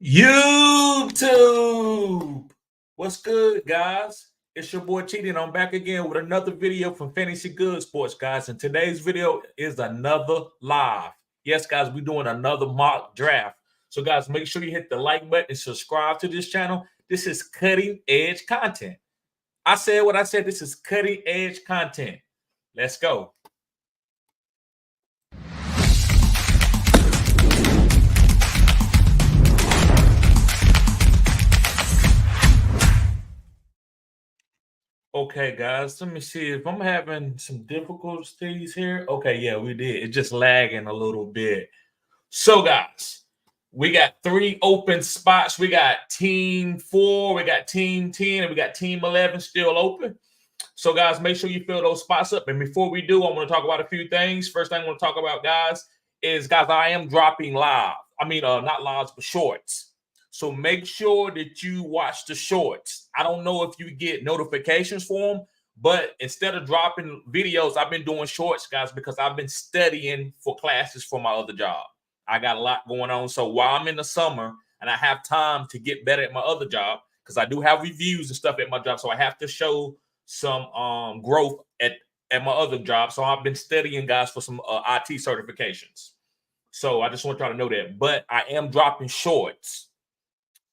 YouTube. What's good, guys? It's your boy Cheaty, and I'm back again with another video from Fantasy Good Sports, guys. And today's video is another live. Yes, guys, we're doing another mock draft. So, guys, make sure you hit the like button and subscribe to this channel. This is cutting edge content. I said what I said. This is cutting edge content. Let's go. Okay, guys, let me see if I'm having some difficulties here. Okay, yeah, we did. It's just lagging a little bit. So, guys, we got 3 open spots. We got Team 4, we got Team 10, and we got Team 11 still open. So, guys, make sure you fill those spots up. And before we do, I want to talk about a few things. First thing I want to talk about, guys, is, guys, I am dropping live. Not lives, but shorts. So make sure that you watch the shorts. I don't know if you get notifications for them, but instead of dropping videos, I've been doing shorts, guys, because I've been studying for classes for my other job. I got a lot going on. So while I'm in the summer and I have time to get better at my other job, because I do have reviews and stuff at my job, so I have to show some growth at my other job. So I've been studying, guys, for some IT certifications. So I just want y'all to know that. But I am dropping shorts.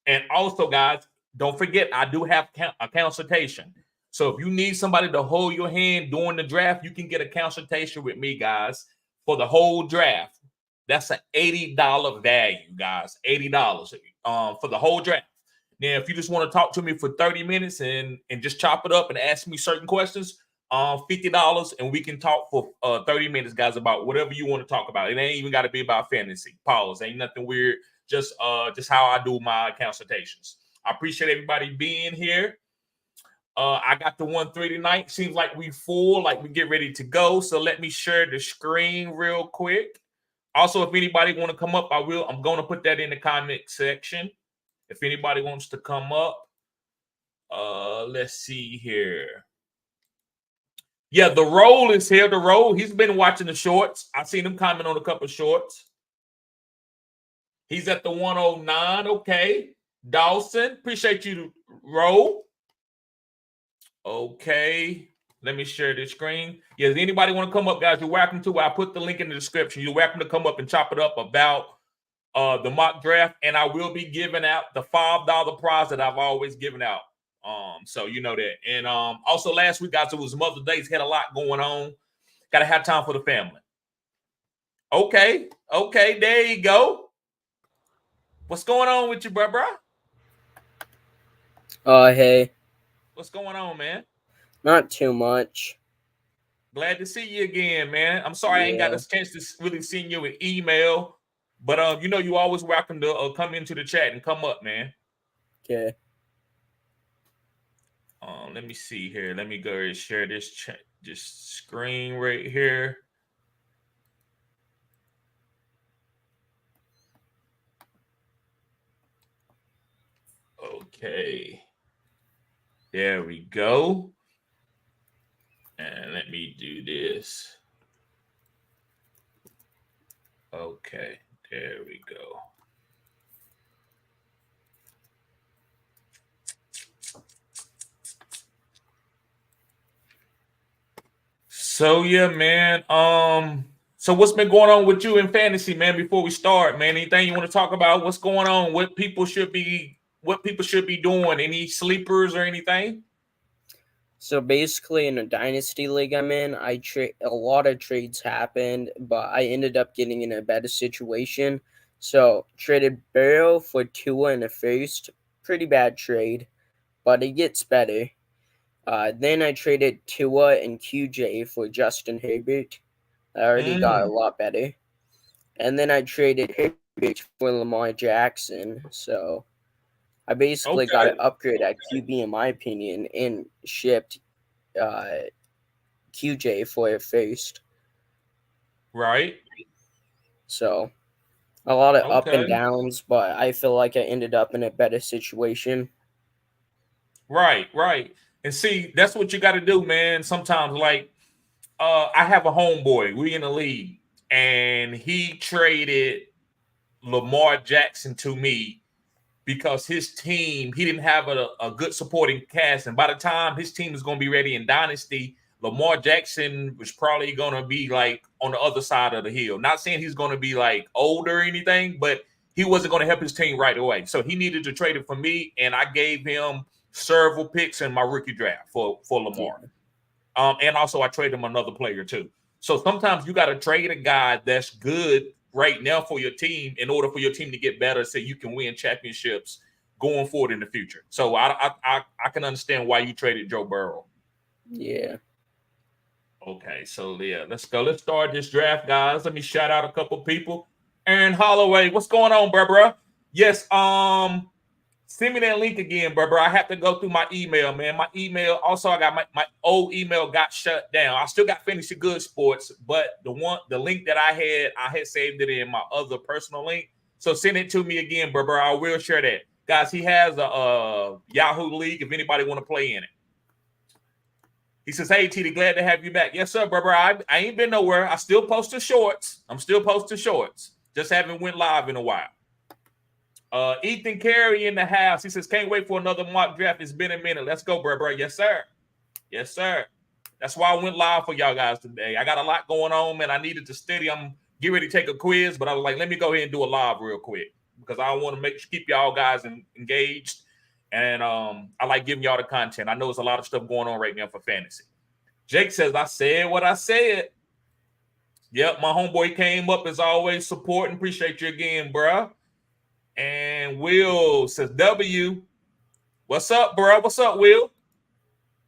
And also, guys, don't forget, I do have a consultation. So if you need somebody to hold your hand during the draft, you can get a consultation with me, guys, for the whole draft. That's an $80 value, guys. $80 for the whole draft. Now, if you just want to talk to me for 30 minutes and just chop it up and ask me certain questions, $50, and we can talk for 30 minutes, guys, about whatever you want to talk about. It ain't even got to be about fantasy. Pause. Ain't nothing weird. Just how I do my consultations. I appreciate everybody being here. I got the 1-3 tonight. Seems like we full, like we get ready to go. So let me share the screen real quick. Also, if anybody want to come up, I'm going to put that in the comment section. If anybody wants to come up, let's see here. Yeah, the roll is here. The roll. He's been watching the shorts. I've seen him comment on a couple of shorts. He's at the 109. Okay. Dawson, appreciate you, roll. Okay. Let me share this screen. Yeah, does anybody want to come up, guys? You're welcome to. I put the link in the description. You're welcome to come up and chop it up about the mock draft. And I will be giving out the $5 prize that I've always given out. So you know that. And also last week, guys, it was Mother's Day. Had a lot going on. Got to have time for the family. Okay. Okay, there you go. What's going on with you, bro? Hey. What's going on, man? Not too much. Glad to see you again, man. I'm sorry I ain't got a chance to really send you an email, but you always welcome to come into the chat and come up, man. Okay. Let me see here. Let me go and share this chat, this screen right here. Okay. There we go. And let me do this. Okay, there we go. So yeah, man. So what's been going on with you in fantasy, man? Before we start, man, anything you want to talk about? What's going on? What people should be doing? Any sleepers or anything? So basically, in a dynasty league I'm in, a lot of trades happened, but I ended up getting in a better situation. So traded Burrow for Tua in the first, pretty bad trade, but it gets better. Then I traded Tua and QJ for Justin Herbert. I already got a lot better. And then I traded Herbert for Lamar Jackson. So I basically got an upgrade at QB, in my opinion, and shipped QJ for it first. Right. So a lot of up and downs, but I feel like I ended up in a better situation. Right. And see, that's what you got to do, man. Sometimes, like, I have a homeboy. We in the league, and he traded Lamar Jackson to me, because his team, he didn't have a good supporting cast. And by the time his team is going to be ready in Dynasty, Lamar Jackson was probably going to be like on the other side of the hill. Not saying he's going to be like older or anything, but he wasn't going to help his team right away. So he needed to trade it for me, and I gave him several picks in my rookie draft for Lamar. Yeah. And also I traded him another player too. So sometimes you got to trade a guy that's good right now for your team in order for your team to get better so you can win championships going forward in the future. So I can understand why you traded Joe Burrow. Yeah. Okay, so yeah, let's go. Let's start this draft, guys. Let me shout out a couple people. Aaron Holloway, what's going on, bro? Yes, send me that link again, bro. I have to go through my email, man. My email, also I got my old email got shut down. I still got Fantasy Good Sports, but the link that I had saved it in my other personal link. So send it to me again, bro. I will share that. Guys, he has a Yahoo League if anybody want to play in it. He says, hey, TD, glad to have you back. Yes, sir, bro. I ain't been nowhere. I still posting shorts. I'm still posting shorts. Just haven't went live in a while. Ethan Carey in the house. He says, can't wait for another mock draft. It's been a minute. Let's go, bro. Yes, sir. Yes, sir. That's why I went live for y'all guys today. I got a lot going on, man. I needed to study. I'm getting ready to take a quiz, but I was like, let me go ahead and do a live real quick because I want to keep y'all guys engaged. And I like giving y'all the content. I know there's a lot of stuff going on right now for fantasy. Jake says, I said what I said. Yep, my homeboy came up as always, supporting. Appreciate you again, bro. And Will says, W. What's up, bro? What's up, Will?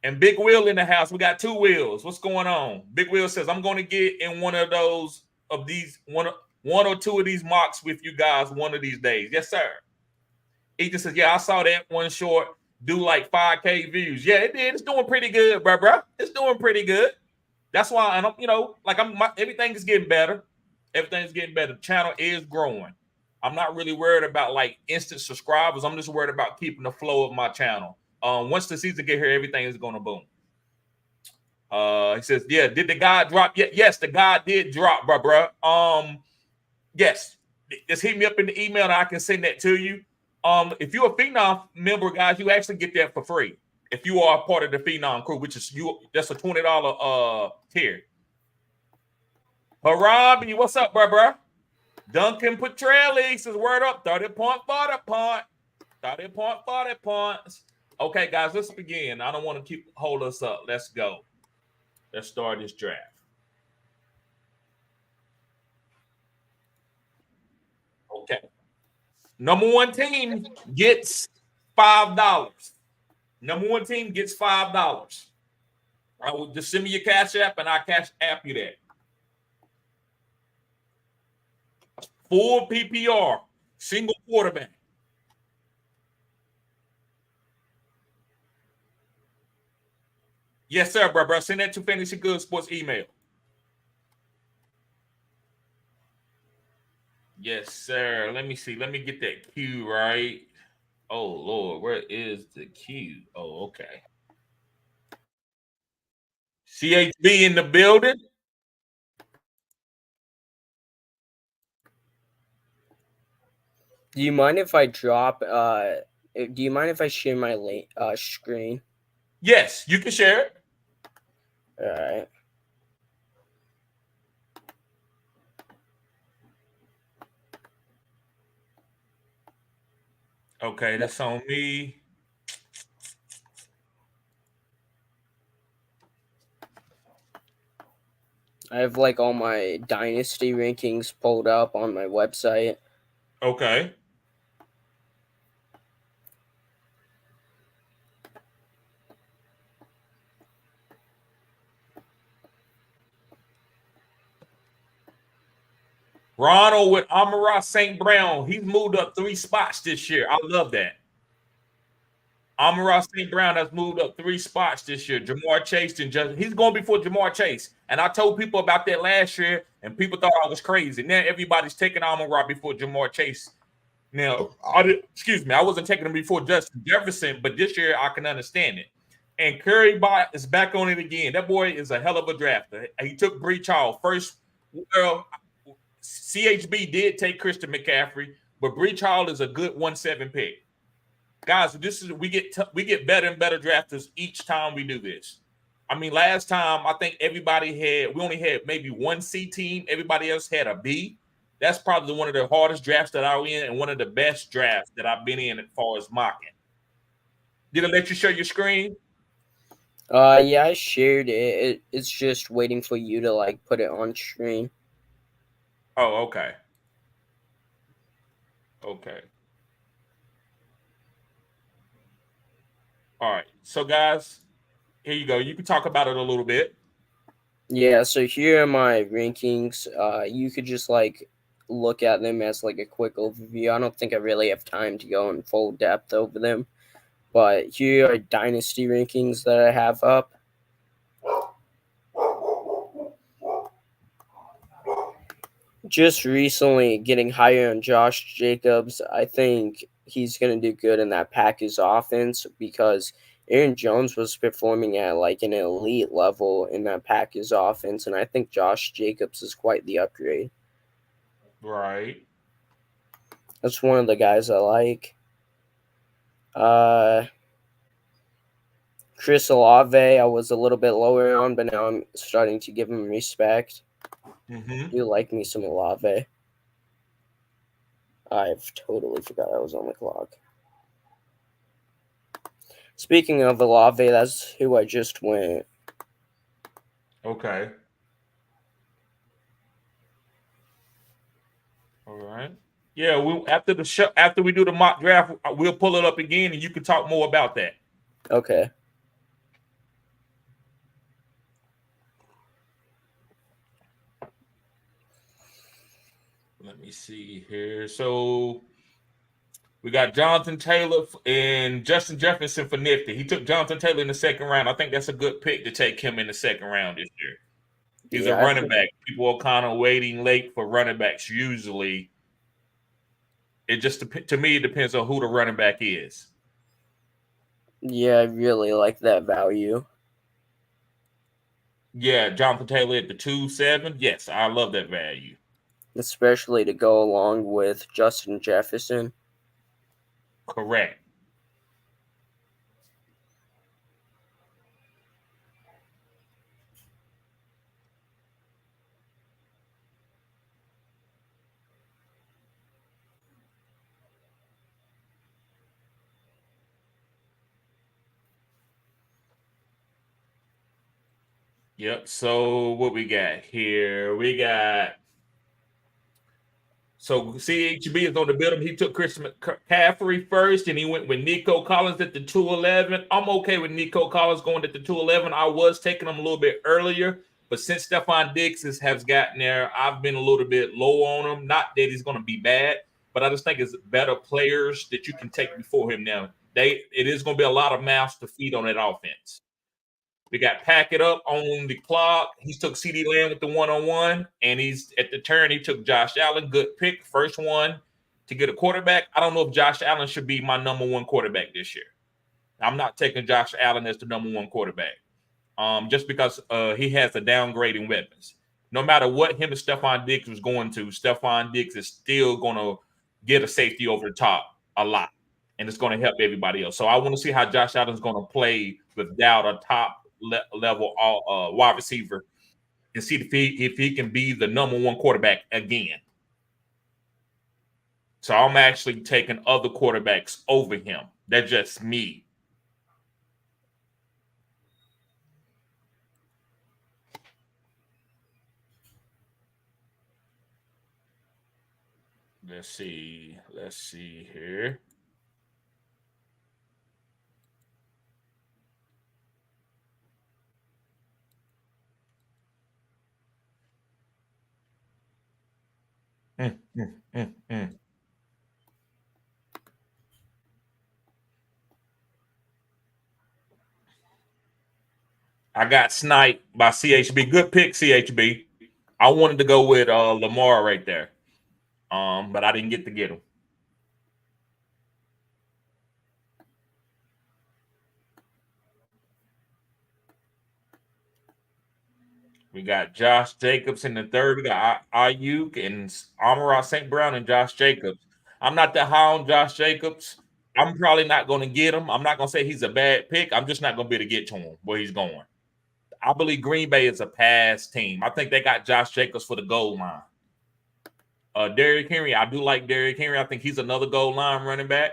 And Big Will in the house. We got 2 Wills. What's going on? Big Will says, I'm going to get in one or 2 of these mocks with you guys one of these days. Yes, sir. Ethan says, yeah, I saw that one short do like 5K views. Yeah, it did. It's doing pretty good, bro. It's doing pretty good. That's why, everything is getting better. Everything's getting better. The channel is growing. I'm not really worried about like instant subscribers. I'm just worried about keeping the flow of my channel. Once the season get here, everything is going to boom. He says, yeah, did the guy drop? Yeah, yes, the guy did drop, bro. Yes. Just hit me up in the email and I can send that to you. If you're a Phenom member, guys, you actually get that for free. If you are a part of the Phenom crew, which is that's a $20 tier. Robbie, what's up, bro? Duncan Petrelli says, word up, 30 point. 30 points. Okay, guys, let's begin. I don't want to hold us up. Let's go. Let's start this draft. Okay. Number 1 team gets $5. Number 1 team gets $5. I will just send me your cash app and I cash app you that. Full PPR, single quarterback. Yes, sir, bro. Send that to Fantasy Good Sports email. Yes, sir. Let me see. Let me get that Q right. Oh, Lord. Where is the Q? Oh, okay. CHB in the building. Do you mind if I drop? Do you mind if I share my screen? Yes, you can share it. All right. Okay, that's on me. I have like all my dynasty rankings pulled up on my website. Okay. Ronald with Amon-Ra St. Brown. He's moved up 3 spots this year. I love that. Amon-Ra St. Brown has moved up 3 spots this year. Jamar Chase and he's going before Jamar Chase. And I told people about that last year, and people thought I was crazy. Now everybody's taking Amon-Ra before Jamar Chase. Now, I wasn't taking him before Justin Jefferson, but this year I can understand it. And Curry is back on it again. That boy is a hell of a drafter. He took Breach Hall first. Well, CHB did take Christian McCaffrey, but Breach Hall is a good 1-7 pick. guys, we get better and better drafters each time we do this. I mean, last time I think we only had maybe one C team. Everybody else had a B. That's probably one of the hardest drafts that I was in and one of the best drafts that I've been in as far as mocking. Did it let you share your screen? Yeah, I shared it. It's just waiting for you to like put it on screen. Oh, okay. Okay. All right. So, guys, here you go. You can talk about it a little bit. Yeah, so here are my rankings. You could just like look at them as like a quick overview. I don't think I really have time to go in full depth over them, but here are dynasty rankings that I have up. Just recently getting higher on Josh Jacobs. I think he's going to do good in that Packers offense because Aaron Jones was performing at like an elite level in that Packers offense, and I think Josh Jacobs is quite the upgrade. Right. That's one of the guys I like. Chris Olave, I was a little bit lower on, but now I'm starting to give him respect. Mm-hmm. You like me some Olave. I've totally forgot I was on the clock. Speaking of Olave, that's who I just went. Okay. All right. Yeah, after we do the mock draft, we'll pull it up again and you can talk more about that. Okay. Let me see here. So we got Jonathan Taylor and Justin Jefferson for Nifty. He took Jonathan Taylor in the second round. I think that's a good pick to take him in the second round this year. He's a running back. People are kind of waiting late for running backs usually. It just to me, it depends on who the running back is. Yeah, I really like that value. Yeah, Jonathan Taylor at the 2.7. Yes, I love that value. Especially to go along with Justin Jefferson. Correct. Yep. So what we got here? So CHB is on the building. He took Chris McCaffrey first, and he went with Nico Collins at the 211. I'm okay with Nico Collins going at the 211. I was taking him a little bit earlier, but since Stephon Diggs has gotten there, I've been a little bit low on him. Not that he's going to be bad, but I just think it's better players that you can take before him now. It is going to be a lot of mouths to feed on that offense. We got Pack It Up on the clock. He took CeeDee Lamb with the one-on-one, and he's at the turn. He took Josh Allen. Good pick. First one to get a quarterback. I don't know if Josh Allen should be my number one quarterback this year. I'm not taking Josh Allen as the number one quarterback just because he has the downgrading weapons. No matter what him and Stephon Diggs was going to, Stephon Diggs is still going to get a safety over the top a lot, and it's going to help everybody else. So I want to see how Josh Allen's going to play without a top level wide receiver and see if he can be the number one quarterback again. So I'm actually taking other quarterbacks over him. That's just me. Let's see. Let's see here. I got sniped by CHB. Good pick, CHB. I wanted to go with Lamar right there. But I didn't get to get him. We got Josh Jacobs in the third. We got Ayuk and Amon-Ra St. Brown and Josh Jacobs. I'm not that high on Josh Jacobs. I'm probably not going to get him. I'm not going to say he's a bad pick. I'm just not going to be able to get to him where he's going. I believe Green Bay is a pass team. I think they got Josh Jacobs for the goal line. Derrick Henry, I do like Derrick Henry. I think he's another goal line running back.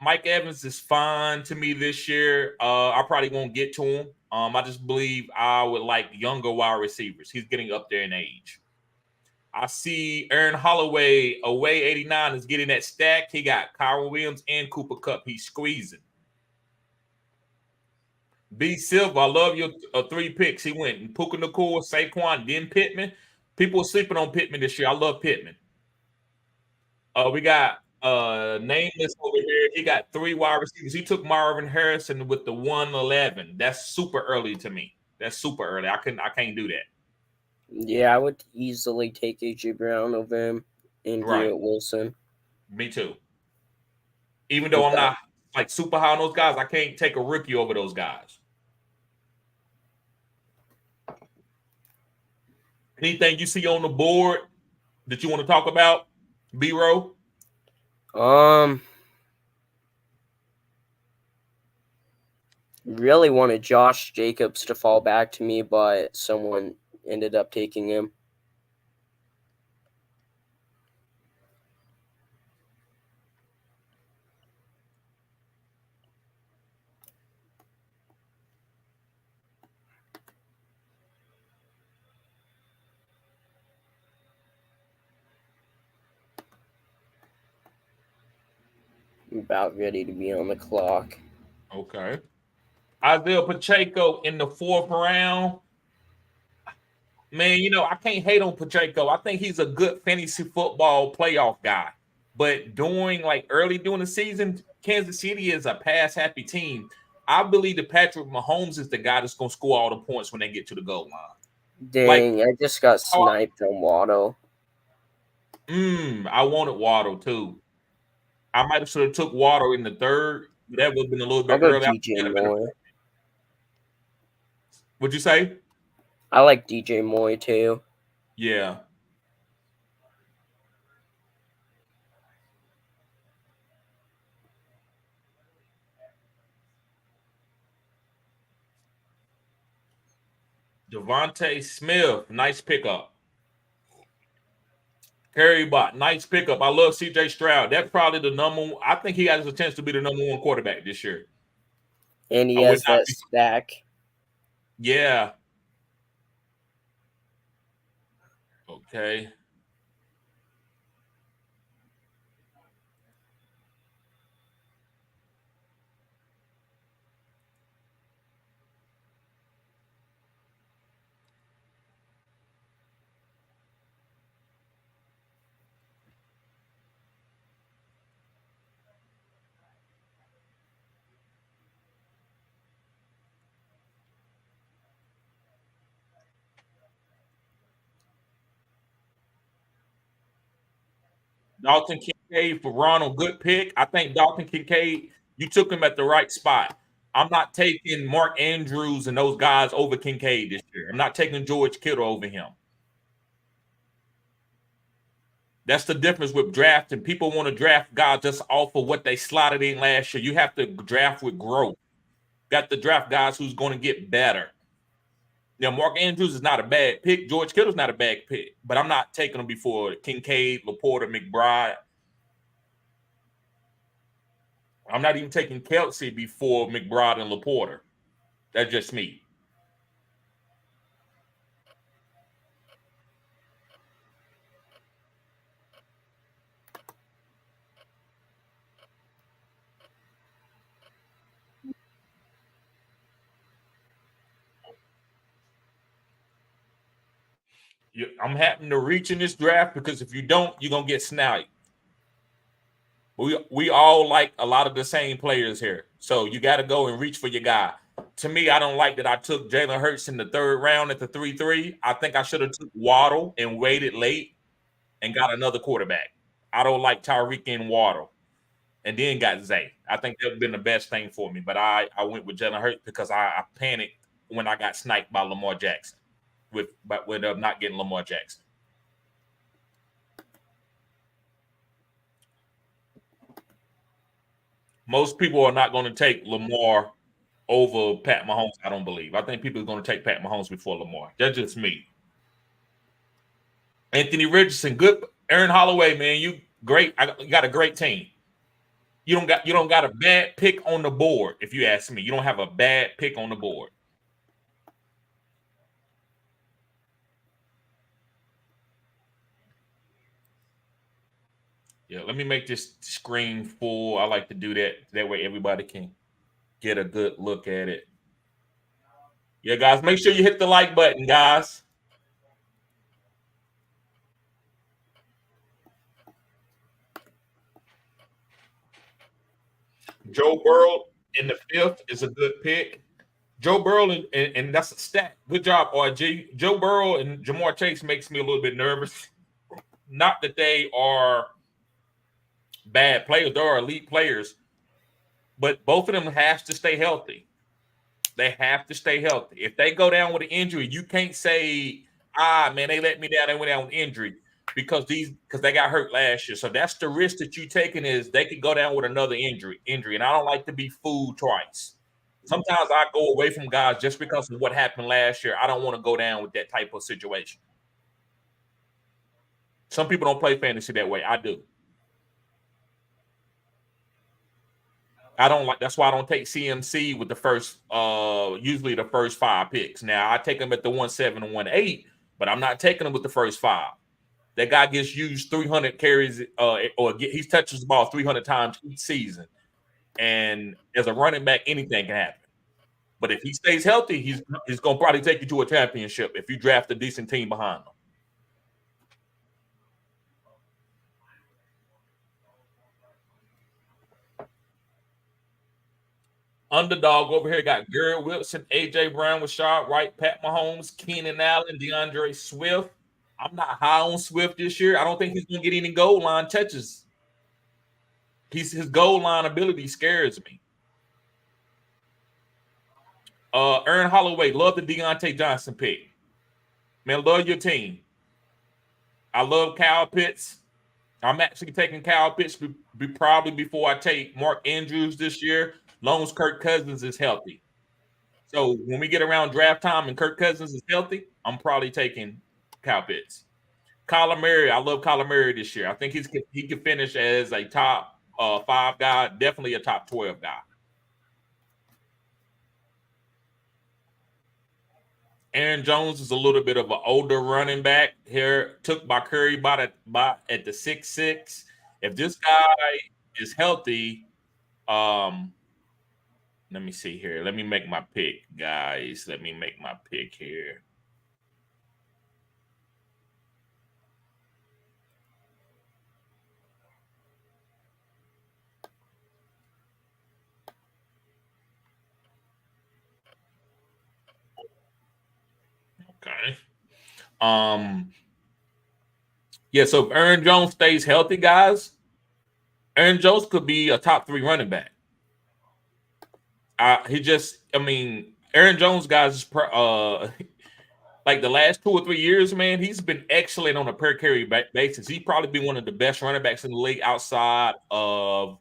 Mike Evans is fine to me this year. I probably won't get to him. I just believe I would like younger wide receivers. He's getting up there in age. I see Aaron Holloway away 89 is getting that stack. He got Kyron Williams and Cooper Kupp. He's squeezing. B. Silva, I love your 3 picks. He went Puka Nacua, Saquon, then Pittman. People are sleeping on Pittman this year. I love Pittman. We got nameless over here. He got 3 wide receivers. He took Marvin Harrison with the 111. That's super early to me. That's super early. I can't do that. Yeah, I would easily take AJ Brown over him and Garrett Wilson. Me too. Even though I'm not like super high on those guys, I can't take a rookie over those guys. Anything you see on the board that you want to talk about, B-Row? Really wanted Josh Jacobs to fall back to me, but someone ended up taking him. I'm about ready to be on the clock. Okay. Isaiah Pacheco in the 4th round. Man, I can't hate on Pacheco. I think he's a good fantasy football playoff guy. But early during the season, Kansas City is a pass-happy team. I believe that Patrick Mahomes is the guy that's going to score all the points when they get to the goal line. Dang, I just got sniped on Waddle. I wanted Waddle too. I might have should have took Waddle in the 3rd. That would have been a little bit early. DJ Moore. What'd you say? I like DJ Moore too. Yeah. Devontae Smith, nice pickup. Harry Bott, nice pickup. I love CJ Stroud. That's probably the number one. I think he has a chance to be the number 1 quarterback this year. And he has that stack. Yeah. Okay. Dalton Kincaid for Ronald, good pick. I think Dalton Kincaid, you took him at the right spot. I'm not taking Mark Andrews and those guys over Kincaid this year. I'm not taking George Kittle over him. That's the difference with drafting. People want to draft guys just off of what they slotted in last year. You have to draft with growth. Got to draft guys who's going to get better. Mark Andrews is not a bad pick. George Kittle's not a bad pick, but I'm not taking them before Kincaid, Laporta, McBride. I'm not even taking Kelsey before McBride and Laporta. That's just me. I'm having to reach in this draft because if you don't, you're going to get snouted. We all like a lot of the same players here. So you got to go and reach for your guy. To me, I don't like that I took Jalen Hurts in the 3rd round at the 3-3. I think I should have took Waddle and waited late and got another quarterback. I don't like Tyreek and Waddle. And then got Zay. I think that would have been the best thing for me. But I went with Jalen Hurts because I panicked when I got sniped by Lamar Jackson with not getting Lamar Jackson. Most people are not going to take Lamar over Pat Mahomes, I don't believe. I think people are going to take Pat Mahomes before Lamar. That's just me. Anthony Richardson, good. Aaron Holloway, man, you great. You got a great team. You don't got a bad pick on the board, if you ask me. You don't have a bad pick on the board. Yeah, let me make this screen full. I like to do that. That way everybody can get a good look at it. Yeah, guys, make sure you hit the like button, guys. Joe Burrow in the 5th is a good pick. Joe Burrow, and that's a stat. Good job, RG. Joe Burrow and Jamar Chase makes me a little bit nervous. Not that they are bad players, they are elite players, but both of them have to stay healthy. They have to stay healthy. If they go down with an injury, you can't say, man, they let me down, they went down with injury because they got hurt last year. So that's the risk that you're taking, is they could go down with another injury. And I don't like to be fooled twice. Sometimes I go away from guys just because of what happened last year. I don't want to go down with that type of situation. Some people don't play fantasy that way. I do. I don't like. That's why I don't take CMC with the first, usually the first 5 picks. Now I take them at the 1-7 and 1-8, but I'm not taking them with the first 5. That guy gets used 300 carries, he touches the ball 300 times each season, and as a running back, anything can happen. But if he stays healthy, he's going to probably take you to a championship if you draft a decent team behind him. Underdog over here got Garrett Wilson, AJ Brown, Rashad White, Pat Mahomes, Keenan Allen, DeAndre Swift. I'm not high on Swift this year. I don't think he's going to get any goal line touches. His goal line ability scares me. Aaron Holloway, love the Deontay Johnson pick. Man, love your team. I love Kyle Pitts. I'm actually taking Kyle Pitts probably before I take Mark Andrews this year, long as Kirk Cousins is healthy. So when we get around draft time and Kirk Cousins is healthy, I'm probably taking Kyle Pitts. Kyler Murray, I love Kyler Murray this year. I think he could finish as a top 5 guy, definitely a top 12 guy. Aaron Jones is a little bit of an older running back here, took by Curry at the 6'6". If this guy is healthy, let me see here. Let me make my pick, guys. Let me make my pick here. Okay. Yeah, so if Aaron Jones stays healthy, guys, Aaron Jones could be a top 3 running back. Aaron Jones, guys, like the last 2 or 3 years, man, he's been excellent on a per carry basis. He's probably been one of the best running backs in the league outside of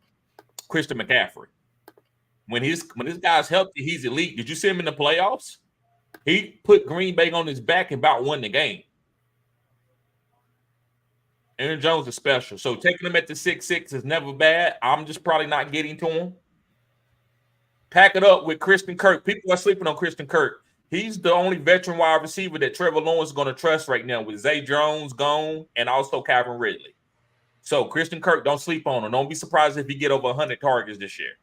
Christian McCaffrey. When this guy's healthy, he's elite. Did you see him in the playoffs? He put Green Bay on his back and about won the game. Aaron Jones is special. So taking him at the 6'6" is never bad. I'm just probably not getting to him. Pack it up with Christian Kirk. People are sleeping on Christian Kirk. He's the only veteran wide receiver that Trevor Lawrence is going to trust right now, with Zay Jones gone and also Calvin Ridley. So Christian Kirk, don't sleep on him. Don't be surprised if he get over 100 targets this year.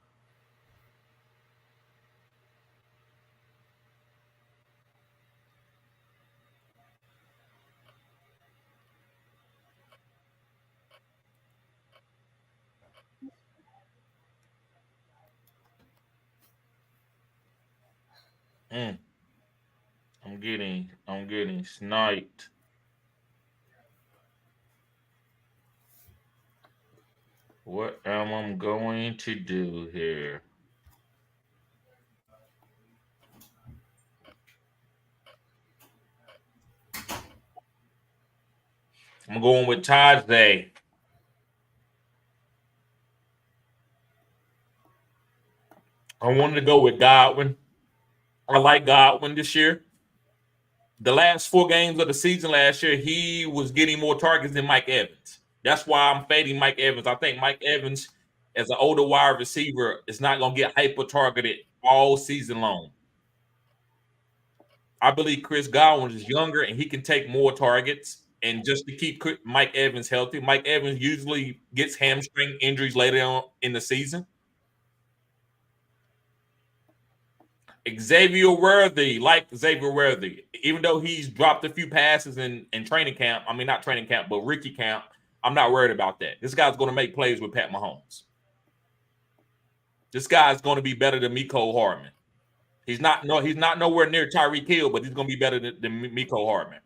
I'm getting sniped. What am I going to do here? I'm going with Tajay. I wanted to go with Godwin. I like Godwin this year. The last 4 games of the season last year, he was getting more targets than Mike Evans. That's why I'm fading Mike Evans. I think Mike Evans, as an older wide receiver, is not going to get hyper targeted all season long. I believe Chris Godwin is younger and he can take more targets. And just to keep Mike Evans healthy, Mike Evans usually gets hamstring injuries later on in the season. Xavier Worthy, even though he's dropped a few passes in training camp, I mean, not training camp, but rookie camp, I'm not worried about that. This guy's going to make plays with Pat Mahomes. This guy's going to be better than Mecole Hardman. He's not nowhere near Tyreek Hill, but he's going to be better than Mecole Hardman.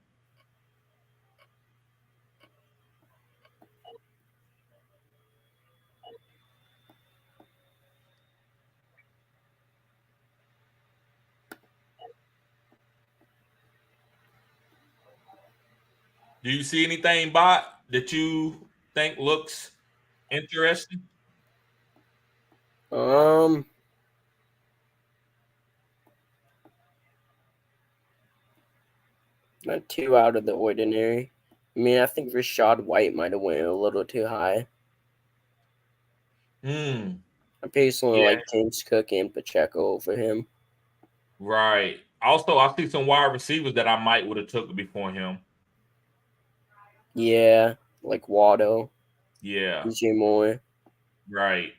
Do you see anything, Bot, that you think looks interesting? Not too out of the ordinary. I mean, I think Rashad White might have went a little too high. I personally like James Cook and Pacheco over him. Right. Also, I see some wide receivers that I might would have took before him. Yeah, like Waddle. Yeah. DJ Moore. Right.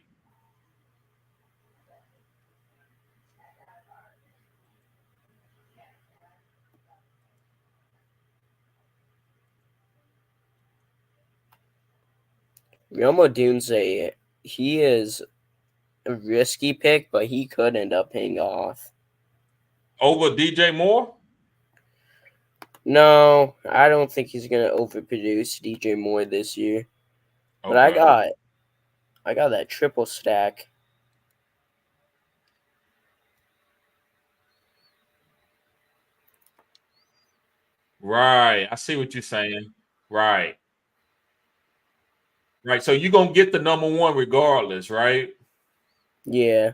Rome Odunze, he is a risky pick, but he could end up paying off. Over DJ Moore? No, I don't think he's gonna overproduce DJ Moore this year. But Okay. I got that triple stack. Right. I see what you're saying. Right. Right. So you're going to get the number 1 regardless, right? Yeah.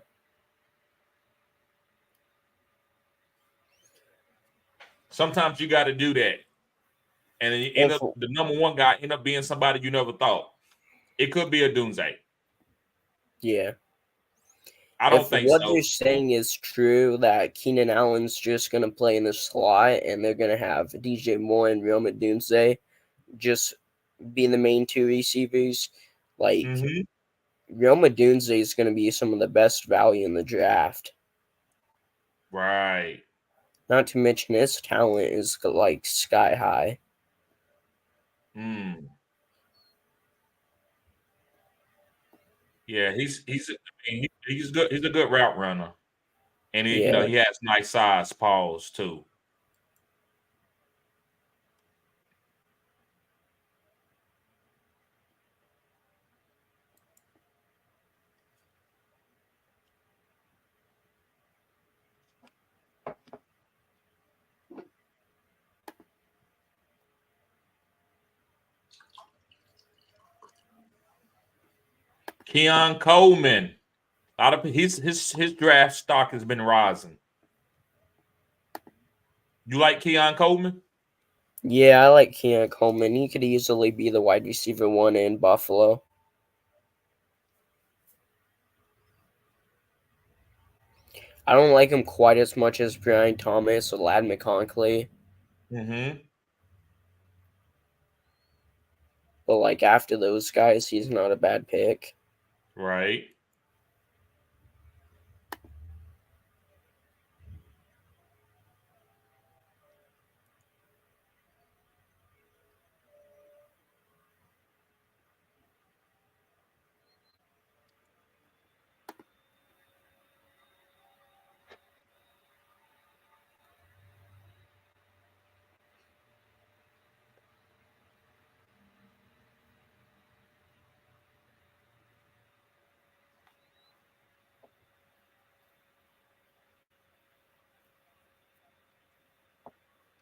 Sometimes you got to do that. And then you end up, the number 1 guy end up being somebody you never thought. It could be a Dunze. Yeah. I don't think so. If what they're saying is true, that Keenan Allen's just going to play in the slot and they're going to have DJ Moore and Rome Odunze just be the main 2 receivers, like Rome Odunze is going to be some of the best value in the draft. Right. Not to mention his talent is like sky high. Yeah, he's good. He's a good route runner, and he has nice size paws too. Keon Coleman. A lot of his draft stock has been rising. You like Keon Coleman? Yeah, I like Keon Coleman. He could easily be the wide receiver 1 in Buffalo. I don't like him quite as much as Brian Thomas or Ladd McConkey. But like after those guys, he's not a bad pick. Right.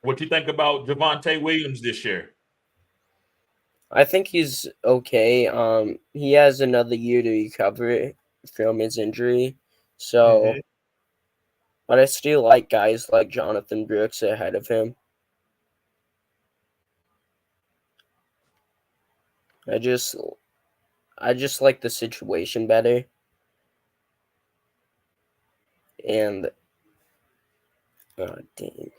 What you think about Javonte Williams this year? I think he's okay. He has another year to recover from his injury, So, but I still like guys like Jonathan Brooks ahead of him. I just like the situation better. And oh dang,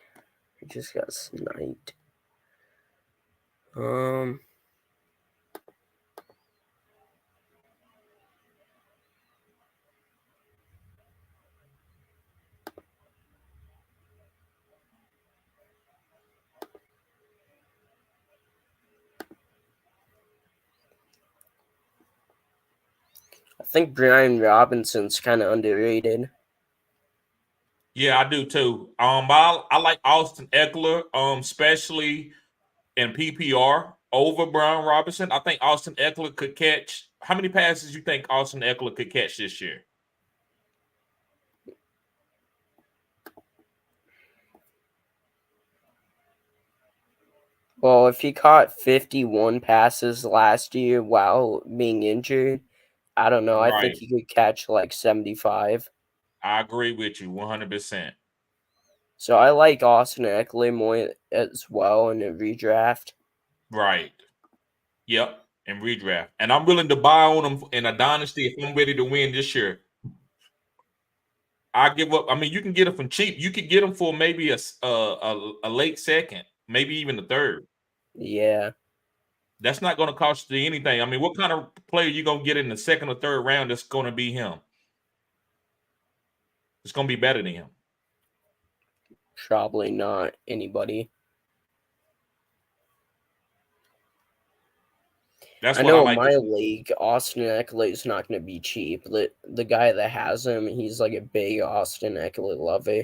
I just got sniped. I think Brian Robinson's kind of underrated. Yeah, I do too. I like Austin Eckler, especially in PPR over Brian Robinson. I think Austin Eckler could catch. How many passes you think Austin Eckler could catch this year? Well, if he caught 51 passes last year while being injured, I don't know. I think Right. he could catch like 75. I agree with you 100%. So I like Austin Eckler more as well in a redraft. Right. Yep. And redraft. And I'm willing to buy on him in a dynasty if I'm ready to win this year. I give up. I mean, you can get him from cheap. You could get him for maybe a late second, maybe even the third. Yeah. That's not going to cost you anything. I mean, what kind of player you going to get in the second or third round that's going to be him? It's going to be better than him. Probably not anybody. That's I what I know like in to my see. league, Austin Eckler is not going to be cheap. The guy that has him, he's like a big Austin Eckler lover.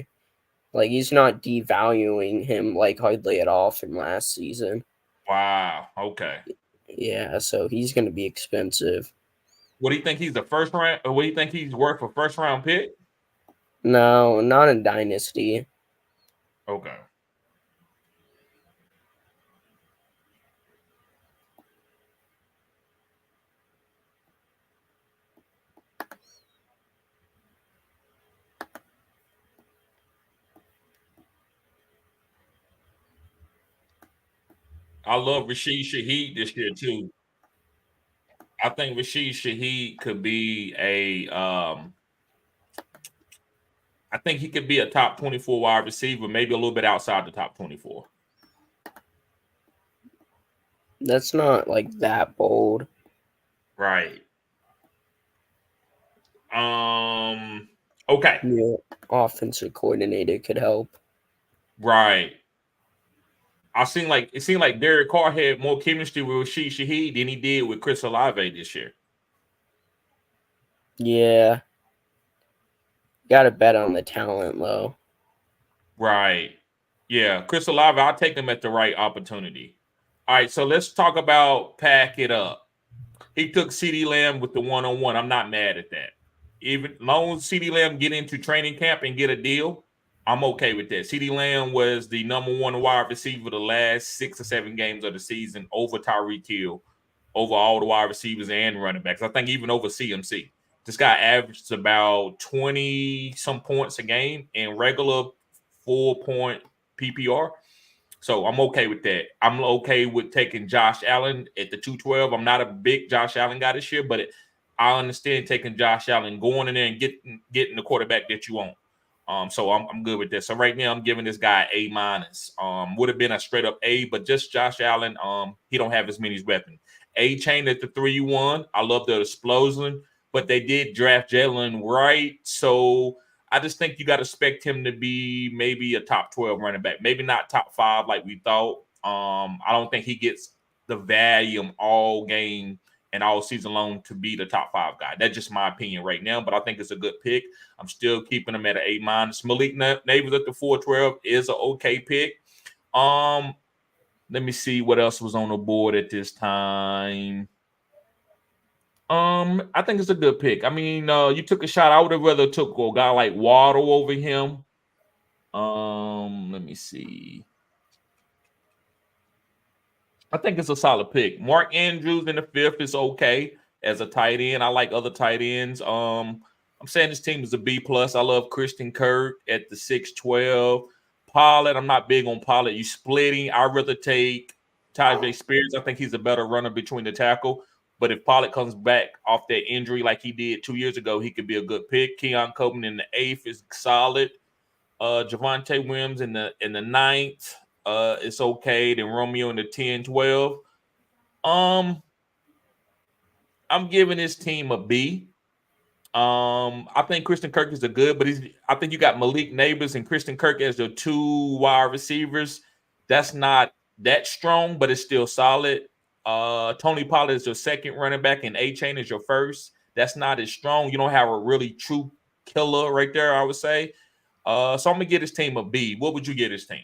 Like, he's not devaluing him like hardly at all from last season. Wow. Okay. Yeah, so he's going to be expensive. What do you think he's the first round? Or what do you think he's worth a first round pick? No, not in Dynasty. Okay. I love Rashid Shaheed this year too. I think Rashid Shaheed could be I think he could be a top 24 wide receiver, maybe a little bit outside the top 24. That's not like that bold. Right. Okay. Yeah, offensive coordinator could help. Right. It seemed like Derek Carr had more chemistry with Rashid Shaheed than he did with Chris Olave this year. Yeah. Got to bet on the talent, though. Right. Yeah. Chris Olave, I'll take him at the right opportunity. All right. So let's talk about pack it up. He took CeeDee Lamb with the one-on-one. I'm not mad at that. Even long as CeeDee Lamb get into training camp and get a deal, I'm okay with that. CeeDee Lamb was the number one wide receiver the last 6 or 7 games of the season over Tyreek Hill, over all the wide receivers and running backs. I think even over CMC. This guy averaged about 20 some points a game in regular 4-point PPR. So I'm okay with that. I'm okay with taking Josh Allen at the 212. I'm not a big Josh Allen guy this year, but I understand taking Josh Allen, going in there and getting the quarterback that you want. So I'm good with this. So right now I'm giving this guy A minus. Would have been a straight up A, but just Josh Allen. He don't have as many weapons. A chain at the 3-1. I love the explosion, but they did draft Jalen Wright, so I just think you got to expect him to be maybe a top 12 running back, maybe not top 5 like we thought. I don't think he gets the volume all game and all season long to be the top 5 guy. That's just my opinion right now, but I think it's a good pick. I'm still keeping him at an A minus. Malik Neighbors at the 412 is an okay pick. Let me see what else was on the board at this time. I think it's a good pick. I mean, you took a shot. I would have rather took a guy like Waddle over him. Let me see. I think it's a solid pick. Mark Andrews in the 5th is okay as a tight end. I like other tight ends. I'm saying this team is a B plus. I love Christian Kirk at the 6'12". Pollard, I'm not big on Pollard. You splitting. I'd rather take Tajay Spears. I think he's a better runner between the tackle. But if Pollard comes back off that injury like he did 2 years ago, he could be a good pick. Keon Copeland in the 8th is solid. Javonte Williams in the 9th. It's okay. Then Romeo in the 10, 12. I'm giving this team a B. I think Christian Kirk is a good, but I think you got Malik Neighbors and Christian Kirk as your 2 wide receivers. That's not that strong, but it's still solid. Tony Pollard is your 2nd running back, and A-Chain is your 1st. That's not as strong. You don't have a really true killer right there, I would say. So I'm gonna give this team a B. What would you give this team?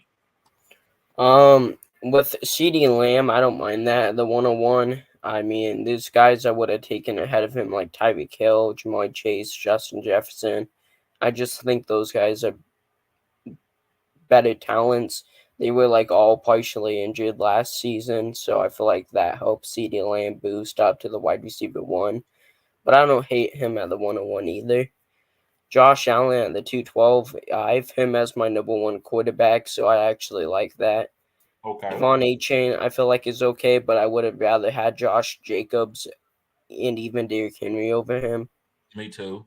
With CeeDee Lamb, I don't mind that. The 101. I mean, there's guys I would have taken ahead of him, like Tyreek Hill, Jamar Chase, Justin Jefferson. I just think those guys are better talents. They were like all partially injured last season, so I feel like that helps CeeDee Lamb boost up to the wide receiver 1. But I don't hate him at the 101 either. Josh Allen at the 212, I have him as my number 1 quarterback, so I actually like that. Okay. Devon A-Chain, I feel like is okay, but I would have rather had Josh Jacobs and even Derrick Henry over him. Me too.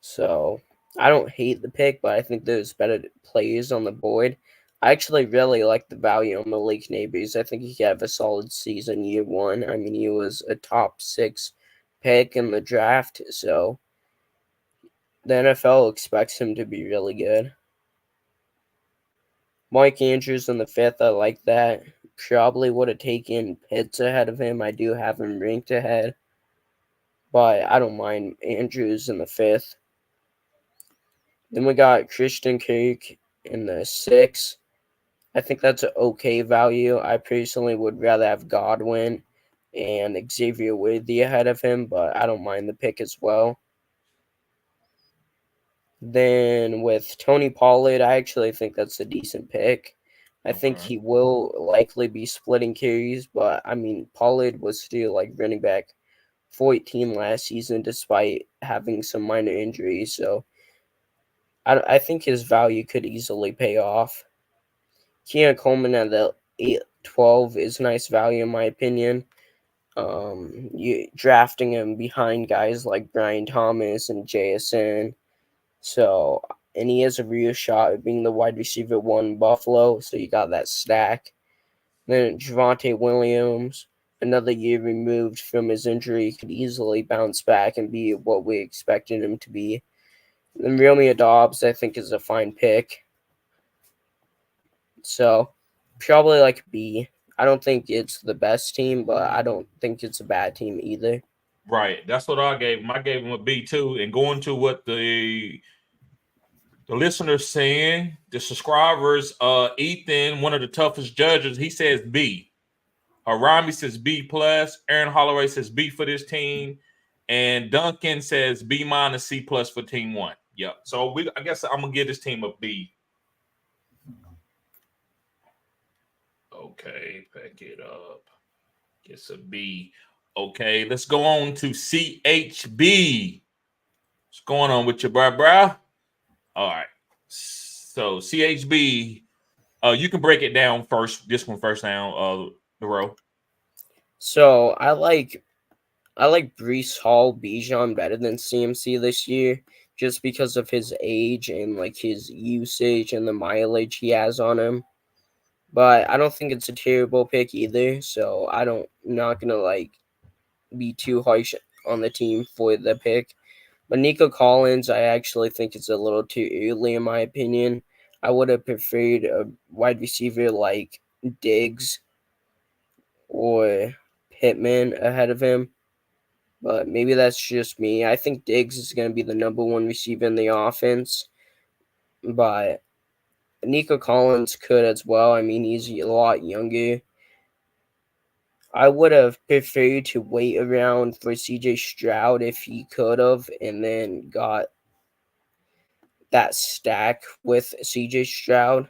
So I don't hate the pick, but I think there's better players on the board. I actually really like the value on Malik Neighbors. I think he could have a solid season year 1. I mean, he was a top 6 pick in the draft, so the NFL expects him to be really good. Mike Andrews in the 5th, I like that. Probably would have taken Pitts ahead of him. I do have him ranked ahead, but I don't mind Andrews in the 5th. Then we got Christian Kirk in the 6th. I think that's an okay value. I personally would rather have Godwin and Xavier Worthy ahead of him, but I don't mind the pick as well. Then with Tony Pollard, I actually think that's a decent pick. I think he will likely be splitting carries, but I mean, Pollard was still like running back 14 last season despite having some minor injuries, so I think his value could easily pay off. Keon Coleman at the 8-12 is nice value in my opinion. You drafting him behind guys like Brian Thomas and JSN. So, and he has a real shot at being the wide receiver 1 Buffalo, so you got that stack. Then Javonte Williams, another year removed from his injury, could easily bounce back and be what we expected him to be. Then Romeo Dobbs, I think, is a fine pick. So, probably like B. I don't think it's the best team, but I don't think it's a bad team either. Right. That's what I gave him. I gave him a B too. And going to what the listeners saying, the subscribers, Ethan, one of the toughest judges, he says B. Rami says B plus. Aaron Holloway says B for this team. And Duncan says B minus C plus for team 1. Yep. So I guess I'm gonna give this team a B. Okay, pack it up. It's a B. Okay, let's go on to CHB. What's going on with you, bruh? All right. So CHB, you can break it down first. This one first down, the row. So I like Breece Hall Bijan better than CMC this year, just because of his age and like his usage and the mileage he has on him. But I don't think it's a terrible pick either. So not gonna like be too harsh on the team for the pick. But Nico Collins, I actually think it's a little too early in my opinion. I would have preferred a wide receiver like Diggs or Pittman ahead of him. But maybe that's just me. I think Diggs is going to be the number 1 receiver in the offense. But Nico Collins could as well. I mean, he's a lot younger. I would have preferred to wait around for CJ Stroud if he could have, and then got that stack with CJ Stroud.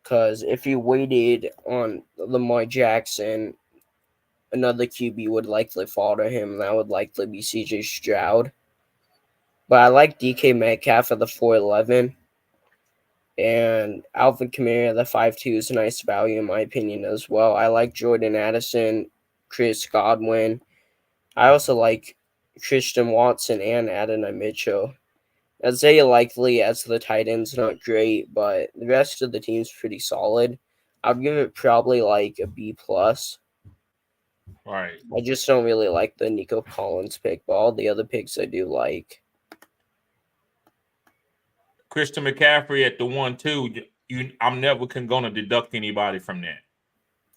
Because if you waited on Lamar Jackson, another QB would likely fall to him, and that would likely be CJ Stroud. But I like DK Metcalf at the 411. And Alvin Kamara at the 5.2 is a nice value in my opinion as well. I like Jordan Addison, Chris Godwin. I also like Christian Watson and Adonai Mitchell. Isaiah Likely as the tight end's not great, but the rest of the team's pretty solid. I'd give it probably like a B+. Right. I just don't really like the Nico Collins pick, but all the other picks I do like. Christian McCaffrey at the 1-2. I'm never going to deduct anybody from that.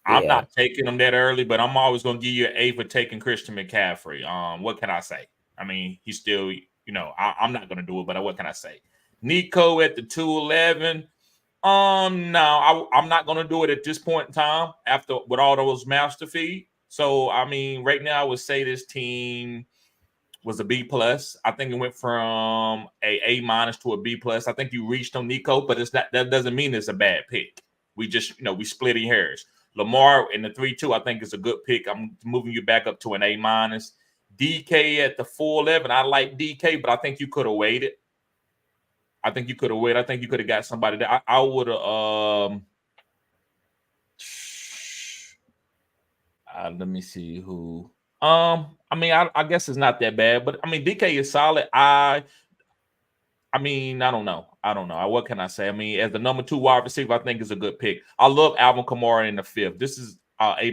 I'm not taking him that early, but I'm always going to give you an A for taking Christian McCaffrey. What can I say? I mean, he's still, I'm not going to do it, but what can I say? Nico at the 211. No, I'm not going to do it at this point in time with all those master feed. So, I mean, right now I would say this team was a B+. I think it went from A- to a B+. I think you reached on Nico, but that doesn't mean it's a bad pick. We just, we splitting hairs. Lamar in the 3-2, I think is a good pick. I'm moving you back up to an A-. DK at the 411. I like DK, but I think you could have waited. I think you could have got somebody that I would have. Let me see who. I mean, I guess it's not that bad, but I mean, DK is solid. I mean, I don't know. What can I say? I mean, as the number 2 wide receiver, I think is a good pick. I love Alvin Kamara in the 5th. This is A-.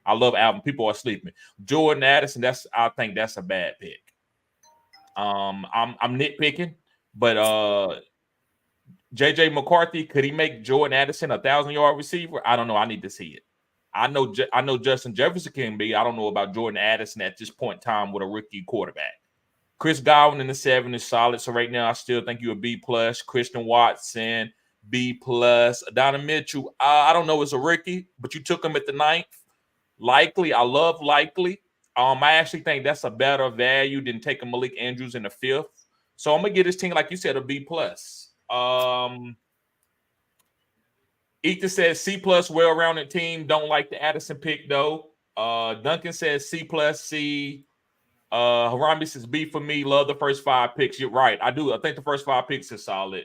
I love Alvin. People are sleeping. Jordan Addison, I think that's a bad pick. I'm nitpicking, but JJ McCarthy, could he make Jordan Addison a 1,000-yard receiver? I don't know. I need to see it. I know Justin Jefferson can be. I don't know about Jordan Addison at this point in time with a rookie quarterback. Chris Godwin in the 7 is solid. So right now, I still think you're a B+. Christian Watson, B+. Donovan Mitchell, I don't know, it's a rookie, but you took him at the 9th. Likely, I love Likely. I actually think that's a better value than taking Malik Andrews in the 5th. So I'm gonna give this team, like you said, a B+. Ethan says C+, well-rounded team. Don't like the Addison pick though. Duncan says C+, C. Harambe says B for me. Love the first 5 picks. You're right. I do. I think the first 5 picks are solid.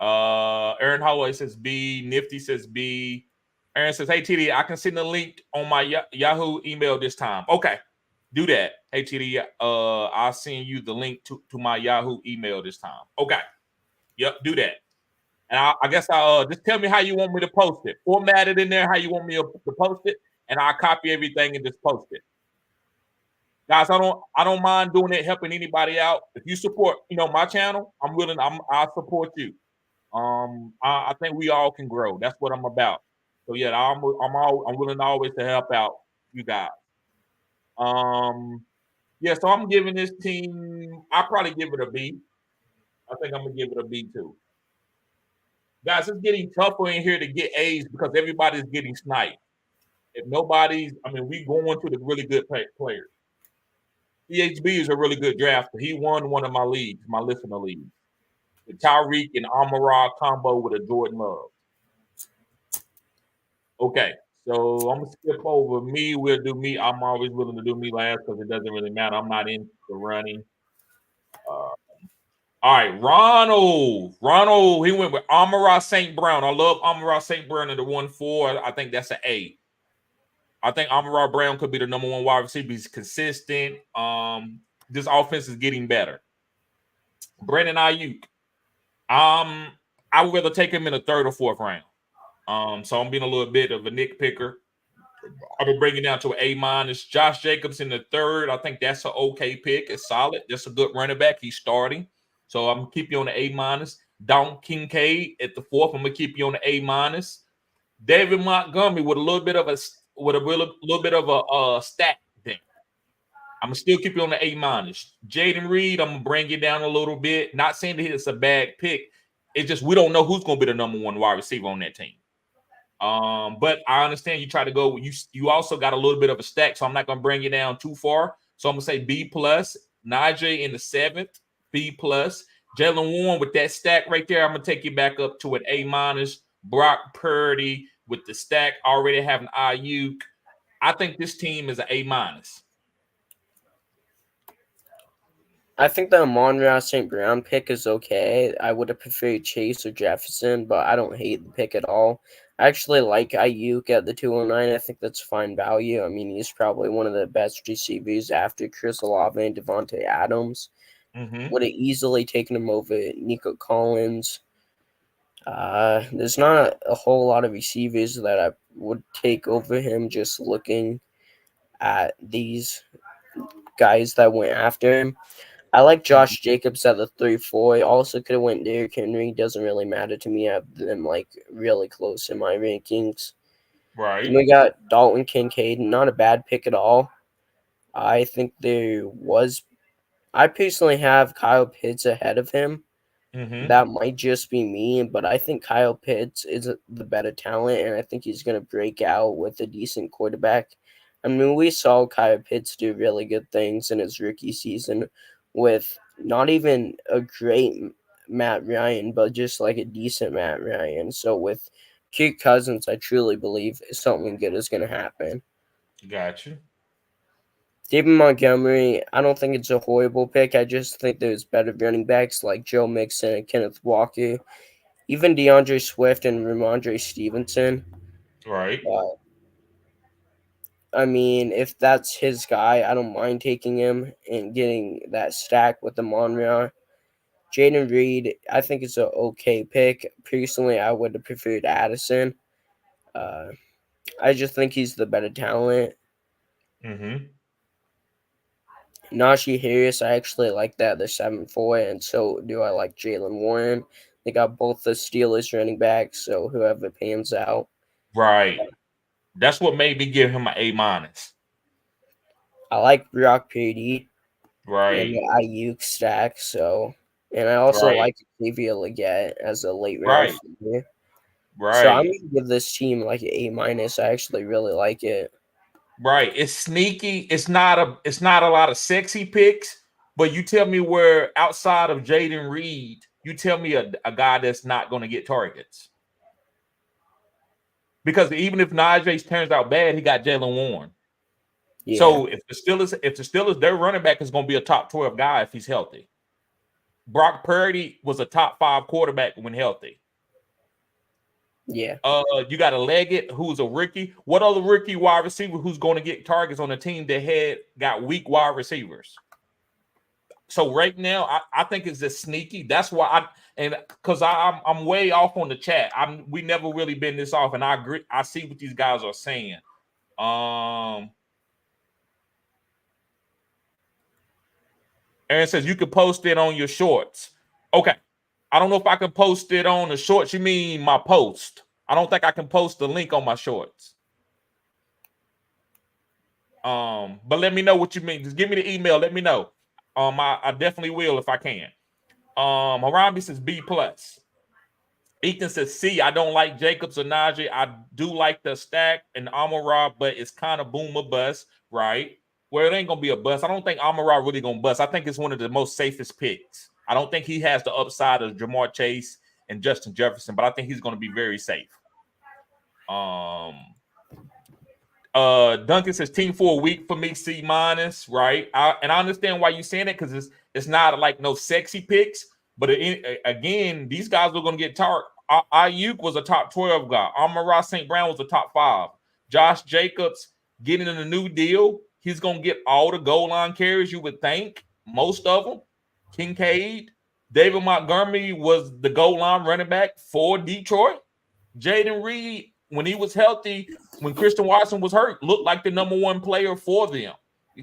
Aaron Holloway says B. Nifty says B. Aaron says, hey, TD, I can send the link on my Yahoo email this time. Okay. Do that. Hey, TD, I'll send you the link to my Yahoo email this time. Okay. Yep, do that. And I guess I'll just tell me how you want me to post it. Format it in there how you want me to post it, and I'll copy everything and just post it. Guys, I don't mind doing it, helping anybody out. If you support, my channel, I'll support you. I think we all can grow. That's what I'm about. So yeah, I'm willing always to help out you guys. Yeah, so I'm giving this team, I'll probably give it a B. I think I'm gonna give it a B too. Guys, it's getting tougher in here to get A's because everybody's getting sniped. If we going to the really good players. CHB is a really good drafter. He won one of my leagues, my listener leagues. The Tyreek and Amon-Ra combo with a Jordan Love. Okay, so I'm going to skip over me. We'll do me. I'm always willing to do me last because it doesn't really matter. I'm not into the running. All right, Ronald, he went with Amon-Ra St. Brown. I love Amon-Ra St. Brown in the 1-4. I think that's an A. I think Amon-Ra Brown could be the number 1 wide receiver. He's consistent. This offense is getting better. Brandon Ayuk. I would rather take him in the 3rd or 4th round. So I'm being a little bit of a nitpicker. I've been bringing down to an A-. Josh Jacobs in the 3rd. I think that's an okay pick. It's solid. That's a good running back. He's starting. So I'm going to keep you on the A-. Don Kincaid at the 4th. I'm going to keep you on the A-. David Montgomery with a little bit of a stack thing. I'm going to still keep you on the A-. Jaden Reed, I'm going to bring you down a little bit. Not saying that it's a bad pick. It's just we don't know who's going to be the number 1 wide receiver on that team. But I understand you try to go. You also got a little bit of a stack, so I'm not going to bring you down too far. So I'm going to say B+. Najee in the 7th, B+. Jalen Warren with that stack right there, I'm going to take you back up to an A-. Brock Purdy with the stack already having Ayuk. I think this team is an A-. I think the Amon-Ra St. Brown pick is okay. I would have preferred Chase or Jefferson, but I don't hate the pick at all. I actually like Ayuk at the 209. I think that's fine value. I mean, he's probably one of the best receivers after Chris Olave and Devontae Adams. Mm-hmm. Would have easily taken him over Nico Collins. There's not a whole lot of receivers that I would take over him just looking at these guys that went after him. I like Josh Jacobs at the 3-4. Also could have went Derrick Henry. Doesn't really matter to me. I have them like really close in my rankings. Right. Then we got Dalton Kincaid. Not a bad pick at all. I think I personally have Kyle Pitts ahead of him. Mm-hmm. That might just be me, but I think Kyle Pitts is the better talent, and I think he's going to break out with a decent quarterback. I mean, we saw Kyle Pitts do really good things in his rookie season with not even a great Matt Ryan, but just like a decent Matt Ryan. So with Kirk Cousins, I truly believe something good is going to happen. Gotcha. David Montgomery, I don't think it's a horrible pick. I just think there's better running backs like Joe Mixon and Kenneth Walker. Even DeAndre Swift and Ramondre Stevenson. Right. But, I mean, if that's his guy, I don't mind taking him and getting that stack with the Monreal. Jaden Reed, I think it's an okay pick. Personally, I would have preferred Addison. Uh, I just think he's the better talent. Mm-hmm. Najee Harris, I actually like that, the 7-4, and so do I like Jalen Warren. They got both the Steelers running backs, so whoever pans out. Right. That's what made me give him an A-. I like Brock Purdy and Right. the Ayuk stack, and I also Right. like Xavier Leggett as a late round Right. figure. So I'm Right. gonna give this team like an A-. I actually really like it. Right. It's sneaky. It's not a lot of sexy picks, but you tell me where outside of Jaden Reed, you tell me a guy that's not going to get targets. Because even if Najee turns out bad, he got Jalen Warren. Yeah, So if the Steelers, their running back is going to be a top 12 guy if he's healthy. Brock Purdy was a top 5 quarterback when healthy. yeah. You got a Leggett who's a rookie. What other rookie wide receiver who's going to get targets on a team that got weak wide receivers? So right now, I think it's just sneaky. That's why because I'm way off on the chat. We never really been this off, and I agree. I see what these guys are saying. Aaron says you could post it on your shorts. Okay. I don't know if I can post it on the shorts. You mean my post? I don't think I can post the link on my shorts. But let me know what you mean. Just give me the email. Let me know. I definitely will if I can. Harambe says B plus. Ethan says C. I don't like Jacobs or Najee. I do like the stack and Amon-Ra, but it's kind of boom or bust, right? Well, it ain't gonna be a bust. I don't think Amon-Ra really gonna bust. I think it's one of the most safest picks. I don't think he has the upside of Jamar Chase and Justin Jefferson, but I think he's gonna be very safe. Duncan says team for a week for me, C minus, right? I understand why you're saying it because it's not like no sexy picks, but again, these guys are gonna get targeted. Ayuk was a top 12 guy. Amon-Ra St. Brown was a top 5. Josh Jacobs getting in a new deal. He's gonna get all the goal line carries, you would think, most of them. Kincaid, David Montgomery was the goal line running back for Detroit. Jaden Reed, when he was healthy, when Christian Watson was hurt, looked like the number 1 player for them,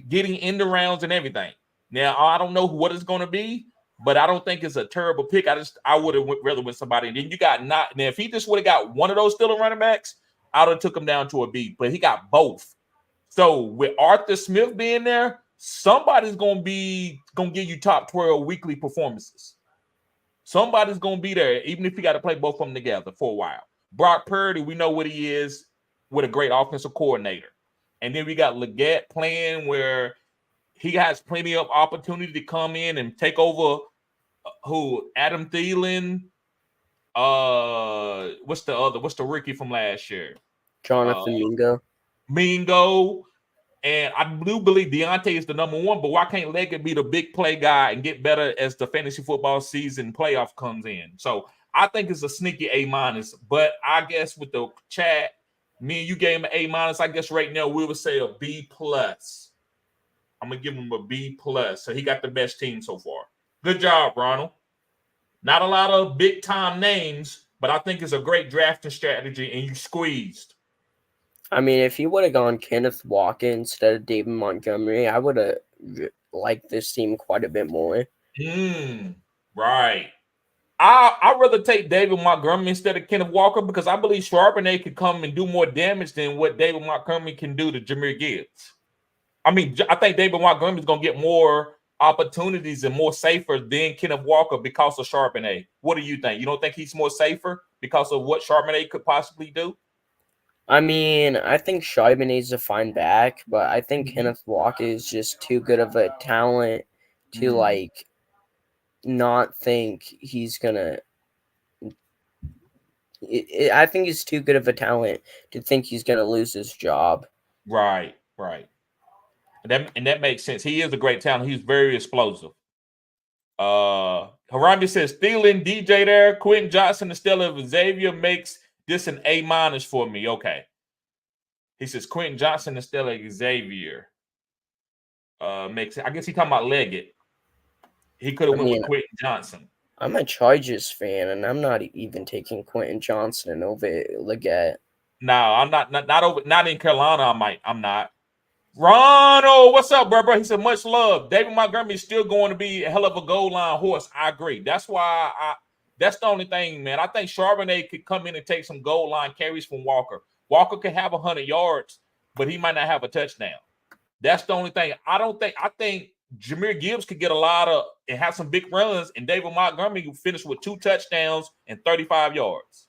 getting in the rounds and everything. Now, I don't know what it's going to be, but I don't think it's a terrible pick. I would have rather with somebody. And then you got not. Now, if he just would have got one of those Steelers running backs, I would have took him down to a B. But he got both. So with Arthur Smith being there, somebody's going to give you top 12 weekly performances. Somebody's going to be there, even if you got to play both of them together for a while. Brock Purdy, we know what he is with a great offensive coordinator. And then we got Leggett playing where he has plenty of opportunity to come in and take over Adam Thielen. What's the rookie from last year? Jonathan Mingo. Mingo. And I do believe Deontay is the number one, but why can't Leggett be the big play guy and get better as the fantasy football season playoff comes in? So I think it's a sneaky A-. But I guess with the chat, me and you gave him an A-. I guess right now we would say a B+. I'm going to give him a B+. So he got the best team so far. Good job, Ronald. Not a lot of big-time names, but I think it's a great drafting strategy, and you squeezed. I mean, if you would have gone Kenneth Walker instead of David Montgomery, I would have liked this team quite a bit more. Right. I'd rather take David Montgomery instead of Kenneth Walker because I believe Charbonnet could come and do more damage than what David Montgomery can do to Jahmyr Gibbs. I mean, I think David Montgomery is going to get more opportunities and more safer than Kenneth Walker because of Charbonnet. What do you think? You don't think he's more safer because of what Charbonnet could possibly do? I mean, I think Charbonnet's a fine back, but I think Kenneth Walker is just too good of a talent to like not think he's gonna. I think he's too good of a talent to think he's gonna lose his job. Right. And that makes sense. He is a great talent. He's very explosive. Harambe says Thielen, DJ there, Quentin Johnson instead of Xavier makes this an A- for me. Okay. He says Quentin Johnson instead of Xavier. Makes it. I guess he's talking about Leggett. He could have went with Quentin Johnson. I'm a Chargers fan, and I'm not even taking Quentin Johnson over Leggett. No, I'm not in Carolina. I'm not. Ronald, what's up, bro? He said, much love. David Montgomery is still going to be a hell of a goal line horse. I agree. That's why that's the only thing, man. I think Charbonnet could come in and take some goal line carries from Walker. Walker could have 100 yards, but he might not have a touchdown. That's the only thing. I think Jahmyr Gibbs could get a lot of and have some big runs, and David Montgomery will finish with 2 touchdowns and 35 yards.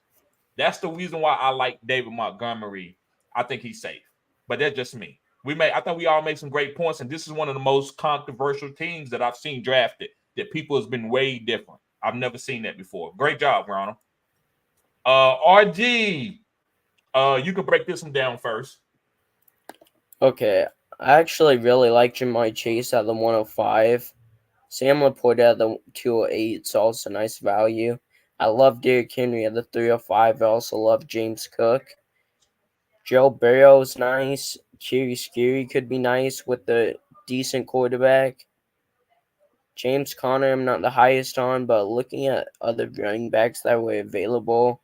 That's the reason why I like David Montgomery. I think he's safe, but that's just me. I think we all made some great points, and this is one of the most controversial teams that I've seen drafted. That people has been way different. I've never seen that before. Great job, Ronald. RG, you can break this one down first. Okay, I actually really like Jamar Chase at the 105. Sam Laporte at the 208. It's also nice value. I love Derrick Henry at the 305. I also love James Cook. Joe Burrow's nice. Cherry Scary could be nice with the decent quarterback. James Conner, I'm not the highest on, but looking at other running backs that were available,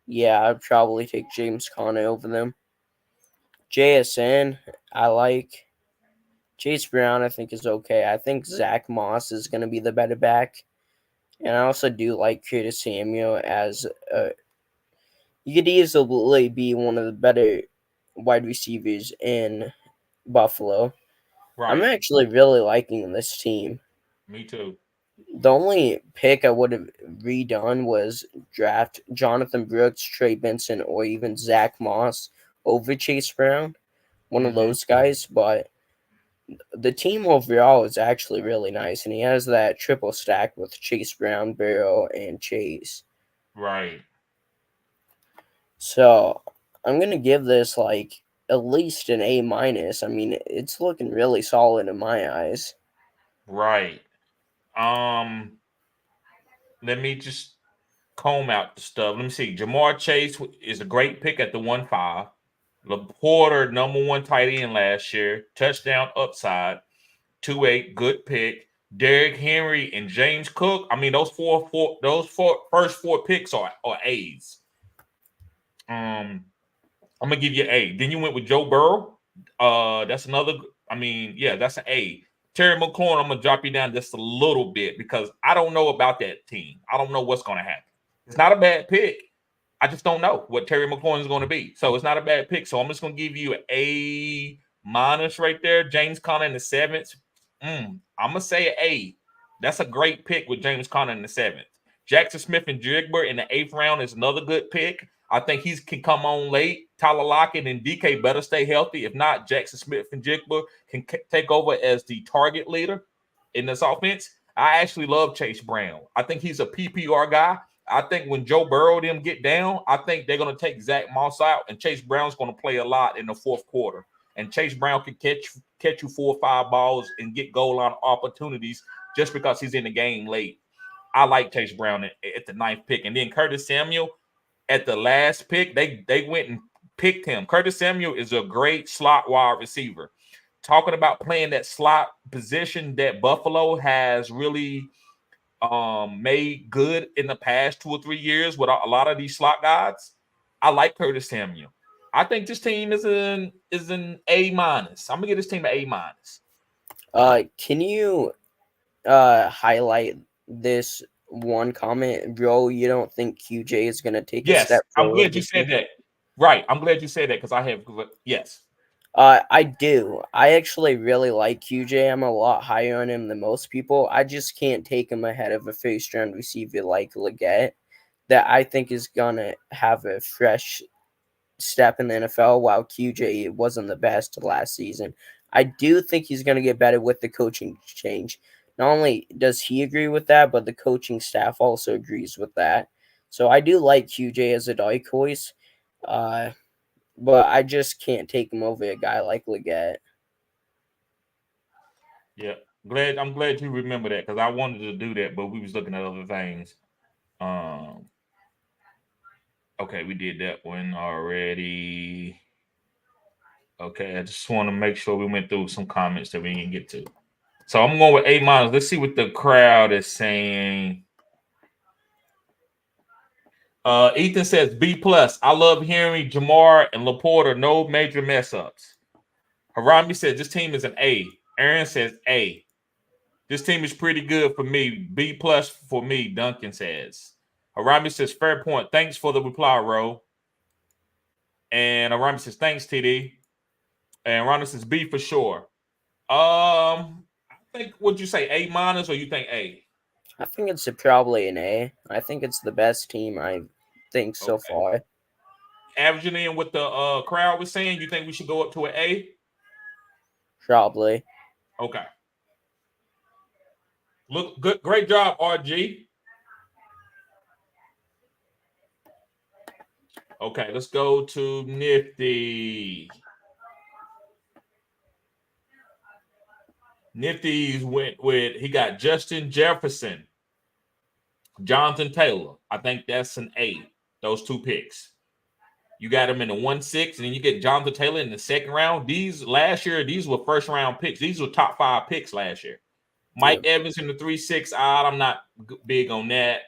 yeah, I'd probably take James Conner over them. JSN, I like. Chase Brown, I think, is okay. I think Zach Moss is going to be the better back. And I also do like Curtis Samuel as he could easily be one of the better wide receivers in Buffalo. Right. I'm actually really liking this team. Me too. The only pick I would have redone was draft Jonathan Brooks, Trey Benson, or even Zach Moss over Chase Brown. One of those guys, but the team overall is actually really nice, and he has that triple stack with Chase Brown, Burrow, and Chase. Right. So I'm gonna give this like at least an A-. I mean, it's looking really solid in my eyes. Right. Let me just comb out the stuff. Let me see. Jamar Chase is a great pick at the 1.5. Laporte, number 1 tight end last year. Touchdown upside. 2.8, good pick. Derrick Henry and James Cook. I mean, those first 4 picks are A's. I'm gonna give you A. Then you went with Joe Burrow. That's another. I mean, yeah, that's an A. Terry McLaurin, I'm gonna drop you down just a little bit because I don't know about that team. I don't know what's gonna happen. It's not a bad pick. I just don't know what Terry McLaurin is going to be. So it's not a bad pick. So I'm just going to give you an A- right there. James Conner in the 7th. I'm going to say an A. That's a great pick with James Conner in the 7th. Jackson Smith and Jigba in the 8th round is another good pick. I think he can come on late. Tyler Lockett and DK better stay healthy. If not, Jackson Smith and Jigba can take over as the target leader in this offense. I actually love Chase Brown. I think he's a PPR guy. I think when Joe Burrow them get down, I think they're going to take Zach Moss out, and Chase Brown's going to play a lot in the 4th quarter. and Chase Brown can catch you 4 or 5 balls and get goal line opportunities just because he's in the game late. I like Chase Brown at the 9th pick. And then Curtis Samuel at the last pick, they went and picked him. Curtis Samuel is a great slot wide receiver. Talking about playing that slot position that Buffalo has really made good in the past 2 or 3 years with a lot of these slot guys. I like Curtis Samuel. I think this team is an A minus. I'm gonna give this team an A minus. Can you highlight this one comment, bro? You don't think QJ is gonna take a Yes, step I'm forward glad you this year? said that. Right, I'm glad you said that because I have yes. I do. I actually really like QJ. I'm a lot higher on him than most people. I just can't take him ahead of a first round receiver like Leggett, that I think is gonna have a fresh step in the NFL, while QJ wasn't the best last season. I do think he's going to get better with the coaching change. Not only does he agree with that, but the coaching staff also agrees with that. So I do like QJ as a dark horse, but I just can't take him over a guy like Leggett. Yeah, I'm glad you remember that because I wanted to do that, but we was looking at other things. Okay, we did that one already. Okay, I just want to make sure we went through some comments that we didn't get to. So I'm going with A minus. Let's see what the crowd is saying. Ethan says B plus. I love hearing Jamar and Laporta no major mess ups. Harami says this team is an A. Aaron says A. This team is pretty good for me. B plus for me, Duncan says. Harami says fair point. Thanks for the reply, Ro. And Harami says thanks, TD. And Ronald says B for sure. I think, would you say A minus or you think A? I think it's probably an A. I think it's the best team I think so Okay. far. Averaging in what the crowd was saying, you think we should go up to an A? Probably. Okay. Look good, great job, RG. Okay, let's go to Nifty. Nifty's went with he got Justin Jefferson, Jonathan Taylor. I think that's an A. Those 2 picks. You got him in the 1-6, and then you get Jonathan Taylor in the 2nd round. These last year, these were first round picks. These were top 5 picks last year. Mike Evans in the 3-6 odd. I'm not big on that.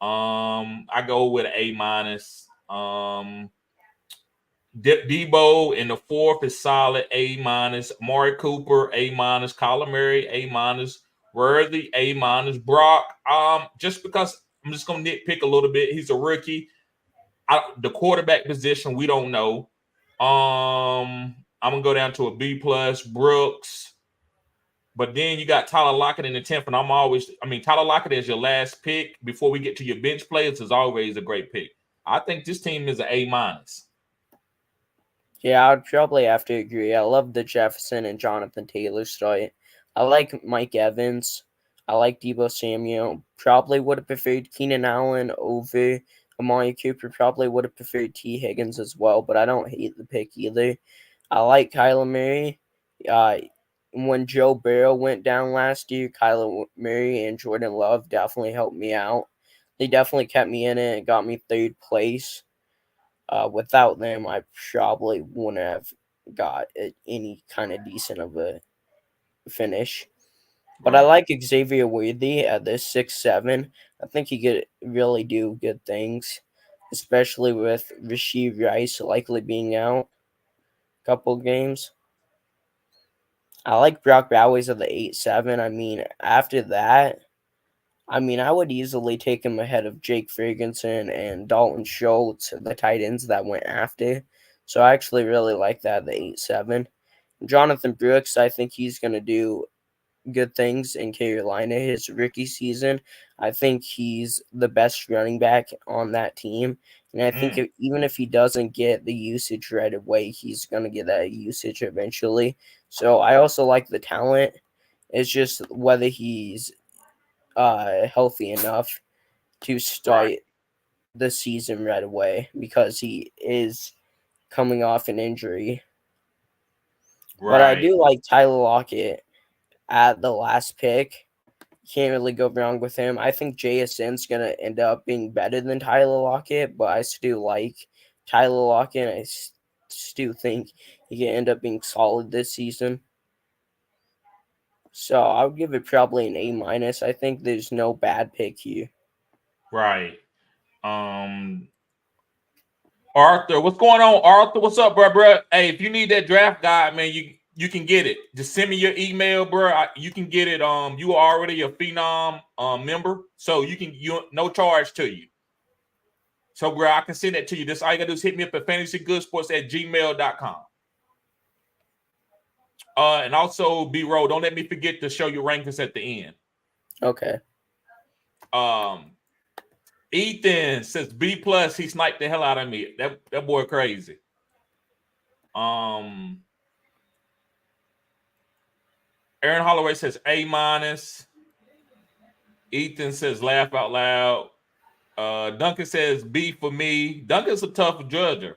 I go with an A minus. Debo in the 4th is solid, A minus. Amari Cooper, A minus. Kyler Murray, A minus. Worthy, A minus. Brock, just because I'm just gonna nitpick a little bit. He's a rookie. The quarterback position, we don't know. I'm gonna go down to a B plus. Brooks, but then you got Tyler Lockett in the 10th, and Tyler Lockett is your last pick before we get to your bench players is always a great pick. I think this team is an A minus. Yeah, I'd probably have to agree. I love the Jefferson and Jonathan Taylor start. I like Mike Evans. I like Debo Samuel. Probably would have preferred Keenan Allen over Amari Cooper. Probably would have preferred T. Higgins as well, but I don't hate the pick either. I like Kyler Murray. When Joe Burrow went down last year, Kyler Murray and Jordan Love definitely helped me out. They definitely kept me in it and got me 3rd place. Without them, I probably wouldn't have got any kind of decent of a finish. But Right. I like Xavier Worthy at this 6-7. I think he could really do good things, especially with Rashid Rice likely being out a couple games. I like Brock Bowers at the 8-7. After that, I would easily take him ahead of Jake Ferguson and Dalton Schultz, the tight ends that went after. So I actually really like that, the 8-7. Jonathan Brooks, I think he's going to do good things in Carolina his rookie season. I think he's the best running back on that team. And I think even if he doesn't get the usage right away, he's going to get that usage eventually. So I also like the talent. It's just whether he's healthy enough to start the season right away because he is coming off an injury. But I Right. do like Tyler Lockett at the last pick. Can't really go wrong with him. I think JSN's going to end up being better than Tyler Lockett, but I still like Tyler Lockett. I still think he can end up being solid this season. So I would give it probably an A-. I think there's no bad pick here. Right. Arthur, what's going on? Arthur, what's up, bro? Hey, if you need that draft guide, man, you can get it. Just send me your email, bro. You can get it. You are already a Phenom member, so you no charge to you. So, bro, I can send that to you. This all you gotta do is hit me up at fantasygoodsports@gmail.com. And also, B-Roll, don't let me forget to show your rankings at the end. Okay. Ethan says B+, he sniped the hell out of me. That boy crazy. Aaron Holloway says A-. Ethan says laugh out loud. Duncan says B for me. Duncan's a tough judger.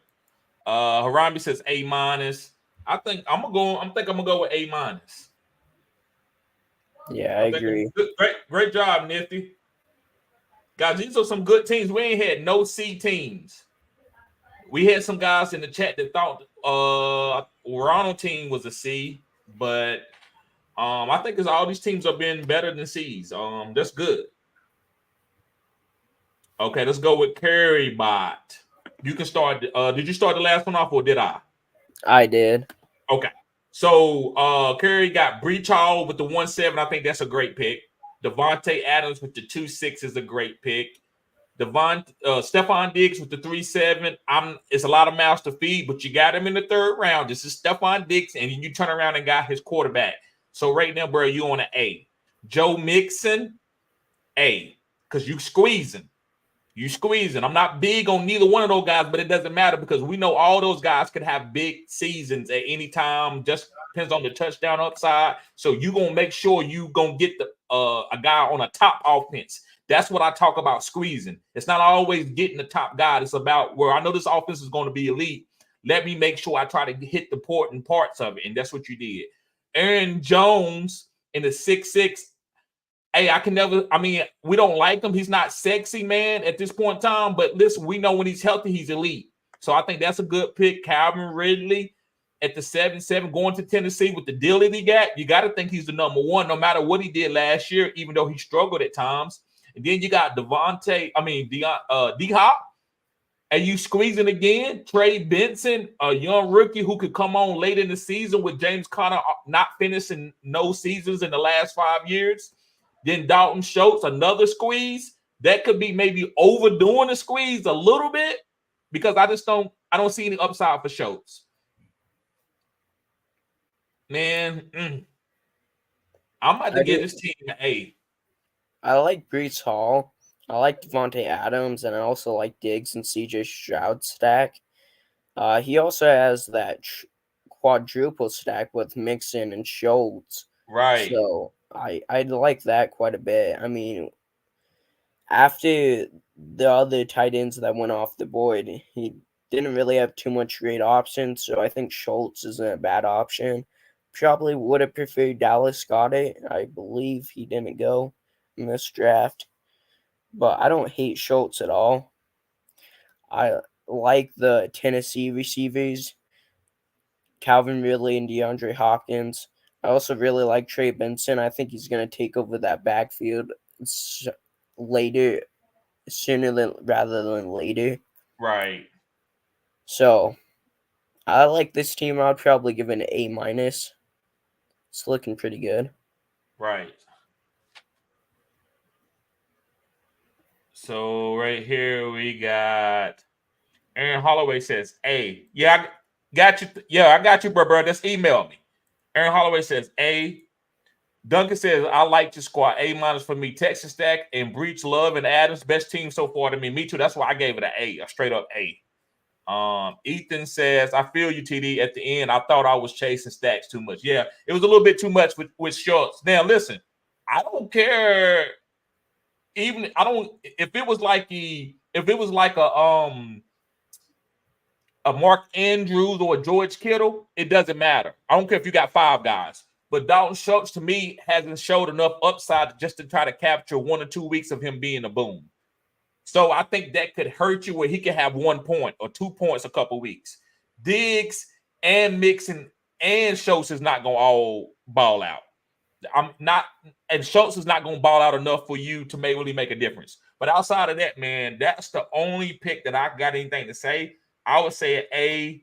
Harambe says A-. I think I'm gonna go with A-. Yeah, I agree. Great job, Nifty. Guys, these are some good teams. We ain't had no C teams. We had some guys in the chat that thought Ronald team was a C, but I think all these teams are being better than C's. That's good. Okay, let's go with Curry Bot. You can start. Did you start the last one off, or did I? I did. Okay. So Curry got Breach Hall with the 1-7. I think that's a great pick. Devontae Adams with the 2-6 is a great pick. Stephon Diggs with the 3-7. It's a lot of mouths to feed, but you got him in the third round. This is Stephon Diggs, and you turn around and got his quarterback. So right now, bro, you on an A. Joe Mixon, A, because you squeezing. I'm not big on neither one of those guys, but it doesn't matter because we know all those guys could have big seasons at any time. Just depends on the touchdown upside. So you're going to make sure you going to get a guy on a top offense. That's what I talk about squeezing. It's not always getting the top guy. It's about where I know this offense is going to be elite. Let me make sure I try to hit the important parts of it. And that's what you did. Aaron Jones in the 6-6. Hey, we don't like him. He's not sexy, man, at this point in time. But listen, we know when he's healthy, he's elite. So I think that's a good pick. Calvin Ridley at the 7-7 going to Tennessee with the deal that he got. You got to think he's the number one, no matter what he did last year, even though he struggled at times. And then you got D-Hop. And you squeezing again, Trey Benson, a young rookie who could come on late in the season with James Conner not finishing no seasons in the last 5 years. Then Dalton Schultz, another squeeze. That could be maybe overdoing the squeeze a little bit because I don't see any upside for Schultz. Man, I'm about to give this team an A. I like Breece Hall. I like Devontae Adams, and I also like Diggs and CJ Stroud stack. He also has that quadruple stack with Mixon and Schultz. Right. So I like that quite a bit. I mean, after the other tight ends that went off the board, he didn't really have too much great options. So I think Schultz isn't a bad option. Probably would have preferred Dallas Goedert. I believe he didn't go in this draft. But I don't hate Schultz at all. I like the Tennessee receivers, Calvin Ridley and DeAndre Hopkins. I also really like Trey Benson. I think he's going to take over that backfield later, rather than later. Right. So I like this team. I'd probably give it an A-. It's looking pretty good. Right. So right here we got Aaron Holloway says A. Yeah, I got you. Yeah, I got you, bro. Just email me. Aaron Holloway says A. Duncan says I like your squad. A- for me. Texas Stack and Breach, Love, and Adams best team so far to me. Me too. That's why I gave it an A, a straight up A. Ethan says I feel you, TD. At the end, I thought I was chasing stacks too much. Yeah, it was a little bit too much with Schultz. Now listen, I don't care. If it was like a a Mark Andrews or a George Kittle, it doesn't matter. I don't care if you got 5 guys. But Dalton Schultz, to me, hasn't showed enough upside just to try to capture 1 or 2 weeks of him being a boom. So I think that could hurt you where he could have 1 point or 2 points a couple weeks. Diggs and Mixon and Schultz is not going to all ball out. And Schultz is not going to ball out enough for you to really make a difference. But outside of that, man, that's the only pick that I got anything to say. I would say an A.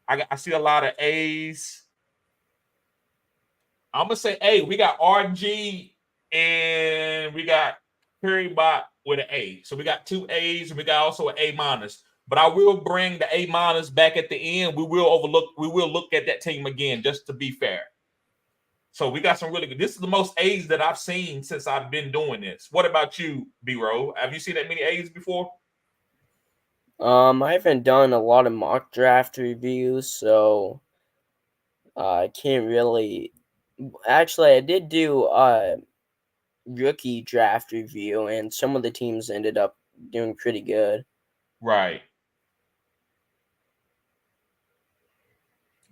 I see a lot of A's. I'm gonna say A. We got RG and we got Perry Bot with an A. So we got 2 A's and we got also an A minus. But I will bring the A minus back at the end. We will look at that team again just to be fair. So we got some really good. This is the most A's that I've seen since I've been doing this. What about you, B-Roll? Have you seen that many A's before? I haven't done a lot of mock draft reviews, so I can't really. Actually, I did do a rookie draft review, and some of the teams ended up doing pretty good. Right.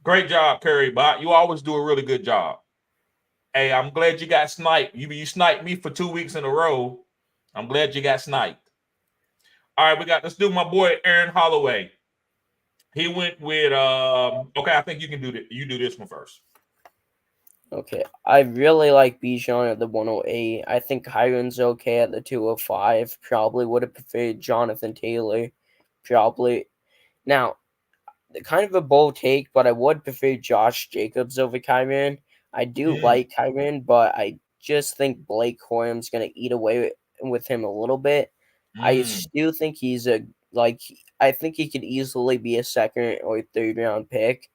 Great job, Curry Bot. You always do a really good job. Hey, I'm glad you got sniped. You sniped me for 2 weeks in a row. I'm glad you got sniped. All right, let's do my boy Aaron Holloway. He went with okay, I think you can do that. You do this one first. Okay, I really like Bijan at the 108. I think Hiron's okay at the 205. Probably would have preferred Jonathan Taylor. Probably. Now, kind of a bold take, but I would prefer Josh Jacobs over Kyron. I do like Kyron, but I just think Blake Corum's going to eat away with him a little bit. I still think I think he could easily be a 2nd or 3rd round pick.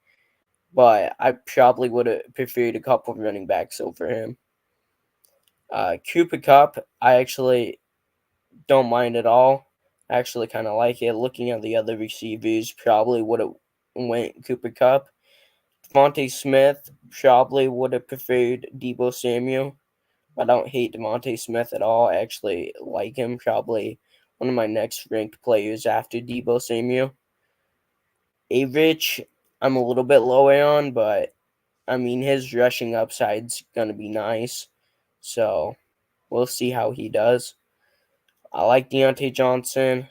But I probably would have preferred a couple of running backs over him. Cooper Kupp, I actually don't mind at all. I actually kind of like it. Looking at the other receivers, probably would have went Cooper Kupp. Devontae Smith, probably would have preferred Deebo Samuel. I don't hate Devontae Smith at all. I actually like him. Probably one of my next ranked players after Deebo Samuel. A-Rich, I'm a little bit lower on, but I mean, his rushing upside's going to be nice. So we'll see how he does. I like Deontay Johnson.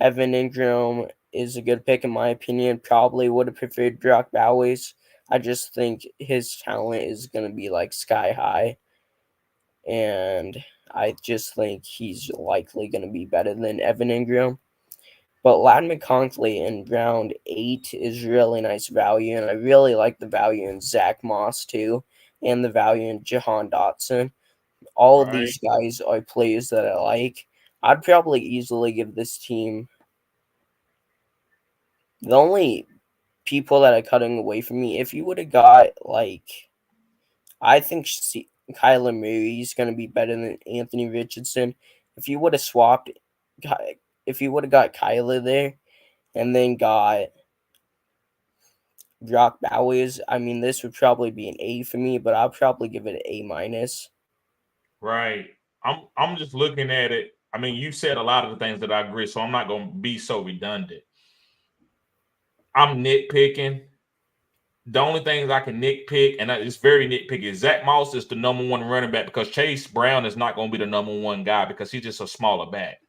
Evan Ingram is a good pick in my opinion. Probably would have preferred Brock Bowers. I just think his talent is going to be like sky high. And I just think he's likely going to be better than Evan Ingram. But Ladd McConkey in round 8 is really nice value, and I really like the value in Zach Moss too, and the value in Jahan Dotson. All of these guys are players that I like. I'd probably easily give this team. The only people that are cutting away from me, if you would have got I think Kyler Murray's going to be better than Anthony Richardson. If you would have got Kyler there and then got Brock Bowers, I mean, this would probably be an A for me, but I'll probably give it an A minus. Right. I'm just looking at it. I mean, you said a lot of the things that I agree, so I'm not going to be so redundant. I'm nitpicking. The only things I can nitpick, and it's very nitpicky, is Zach Moss is the number 1 running back because Chase Brown is not going to be the number 1 guy because he's just a smaller back.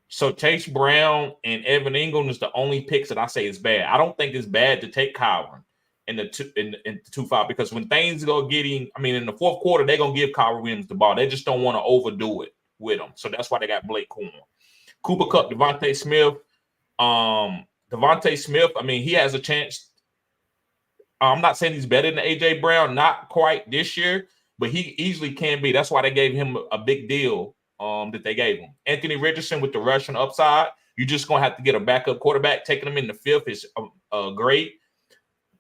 So Chase Brown and Evan Ingram is the only picks that I say is bad. I don't think it's bad to take Kyron in the 2-5 because when things go getting, I mean, in the 4th quarter, they're going to give Kyron Williams the ball. They just don't want to overdo it with him. So that's why they got Blake Corum. Cooper Kupp, Devontae Smith. Devontae Smith, I mean, he has a chance. I'm not saying he's better than A.J. Brown, not quite this year, but he easily can be. That's why they gave him a big deal that they gave him. Anthony Richardson with the rushing upside, you're just going to have to get a backup quarterback. Taking him in the 5th is great.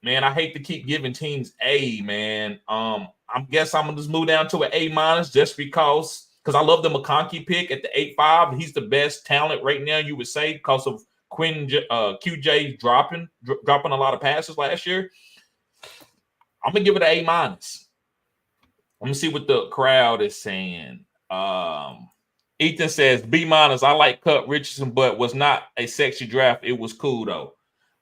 Man, I hate to keep giving teams A, man. I guess I'm going to just move down to an A minus just because I love the McConkey pick at the 8-5. He's the best talent right now, you would say, because of QJ dropping a lot of passes last year. I'm going to give it an A minus. I'm going to see what the crowd is saying. Ethan says B minus. I like Kupp Richardson, but was not a sexy draft. It was cool though.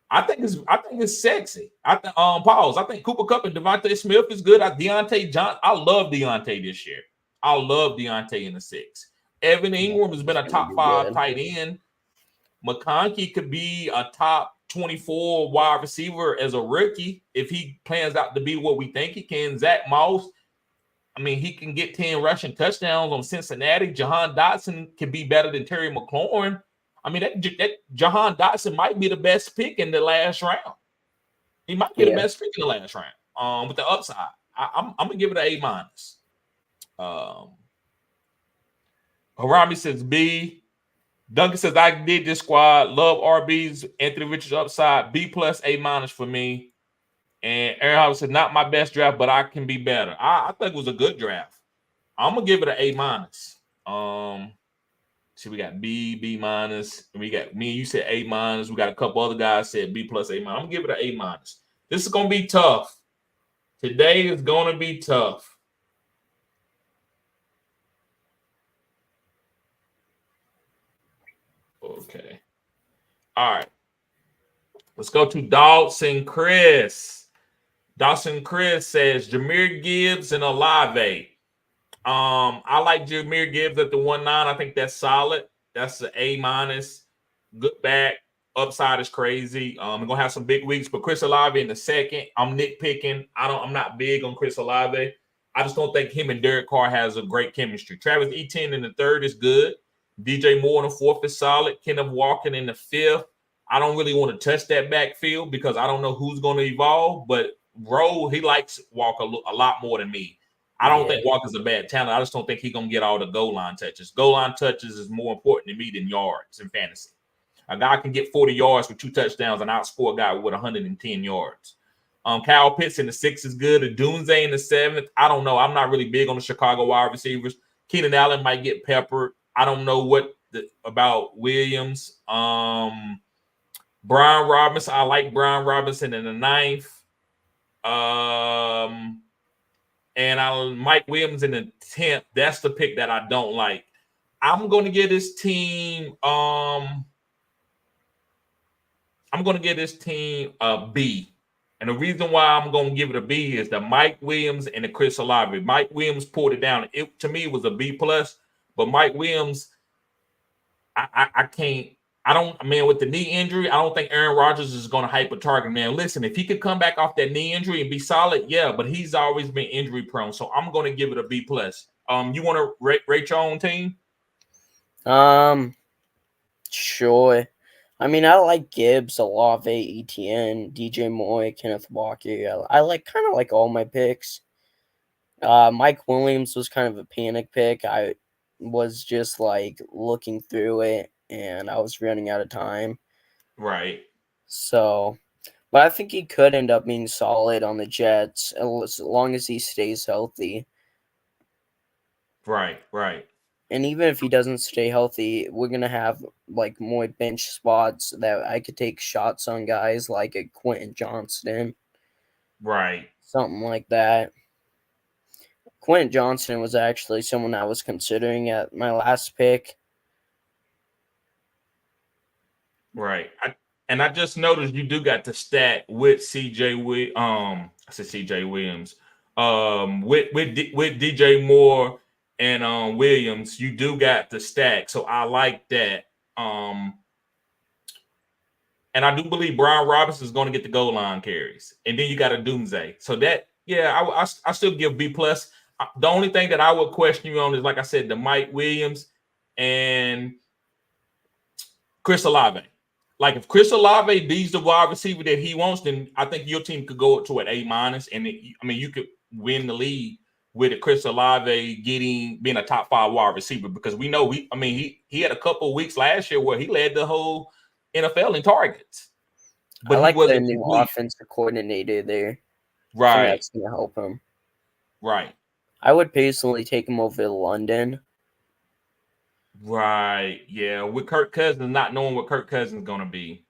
I think it's sexy. I think pause. I think Cooper Kupp and Devontae Smith is good. Deontay John. I love Deontay this year. I love Deontay in the 6. Evan Ingram has been a top 5 tight end. McConkey could be a top 24 wide receiver as a rookie if he plans out to be what we think he can. Zach Moss, I mean, he can get 10 rushing touchdowns on Cincinnati. Jahan Dotson can be better than Terry McLaurin. I mean, that Jahan Dotson might be the best pick in the last round. He might be the best pick in the last round. With the upside, I'm gonna give it an A-. Harami says B. Duncan says I did this squad. Love RBs. Anthony Richards upside. B+ A- for me. And Aaron Howard said not my best draft, but I can be better. I think it was a good draft. I'm gonna give it an A-. See, we got B, B-. We got me and you said A-. We got a couple other guys said B+ A-. I'm gonna give it an A-. This is gonna be tough. Today is gonna be tough. Okay. All right. Let's go to Dawson Chris. Dawson Chris says Jahmyr Gibbs and Olave. I like Jahmyr Gibbs at the 1.9. I think that's solid. That's an A-. Good back. Upside is crazy. We're gonna have some big weeks, but Chris Olave in the 2nd. I'm nitpicking. I'm not big on Chris Olave. I just don't think him and Derek Carr has a great chemistry. Travis Etienne in the 3rd is good. DJ Moore in the 4th is solid. Kenneth Walker in the 5th. I don't really want to touch that backfield because I don't know who's going to evolve. But Rowe, he likes Walker a lot more than me. I don't think Walker's a bad talent. I just don't think he's going to get all the goal line touches. Goal line touches is more important to me than yards in fantasy. A guy can get 40 yards with 2 touchdowns and outscore a guy with 110 yards. Kyle Pitts in the 6th is good. Adunze in the 7th. I don't know. I'm not really big on the Chicago wide receivers. Keenan Allen might get peppered. I don't know about Williams. Brian Robinson. I like Brian Robinson in the 9th. And Mike Williams in the 10th. That's the pick that I don't like. I'm going to give this team a B. And the reason why I'm going to give it a B is the Mike Williams and the Chris Olave. Mike Williams pulled it down. To me, it was a B+. But Mike Williams, I can't. With the knee injury, I don't think Aaron Rodgers is going to hyper target. Man, listen, if he could come back off that knee injury and be solid, yeah, but he's always been injury prone. So I'm going to give it a B+. You want to rate your own team? Sure. I mean, I like Gibbs, Olave, Etienne, DJ Moore, Kenneth Walker. I kind of like all my picks. Mike Williams was kind of a panic pick. I was just looking through it, and I was running out of time. Right. So, but I think he could end up being solid on the Jets as long as he stays healthy. Right. And even if he doesn't stay healthy, we're going to have more bench spots that I could take shots on guys like a Quentin Johnston. Right. Something like that. Quentin Johnston was actually someone I was considering at my last pick. Right. I just noticed you do got the stat with CJ Williams. With DJ Moore and Williams, you do got the stack. So I like that. And I do believe Brian Robinson is going to get the goal line carries. And then you got a Doomsday. So that, I still give B+. The only thing that I would question you on is, like I said, the Mike Williams and Chris Olave. Like, if Chris Olave beats the wide receiver that he wants, then I think your team could go up to an A-. And you could win the league with Chris Olave being a top 5 wide receiver, because we know he had a couple of weeks last year where he led the whole NFL in targets. But I like the new offensive coordinator there. Right. I think that's going to help him. Right. I would personally take him over to London. Right. Yeah. With Kirk Cousins, not knowing what Kirk Cousins is going to be.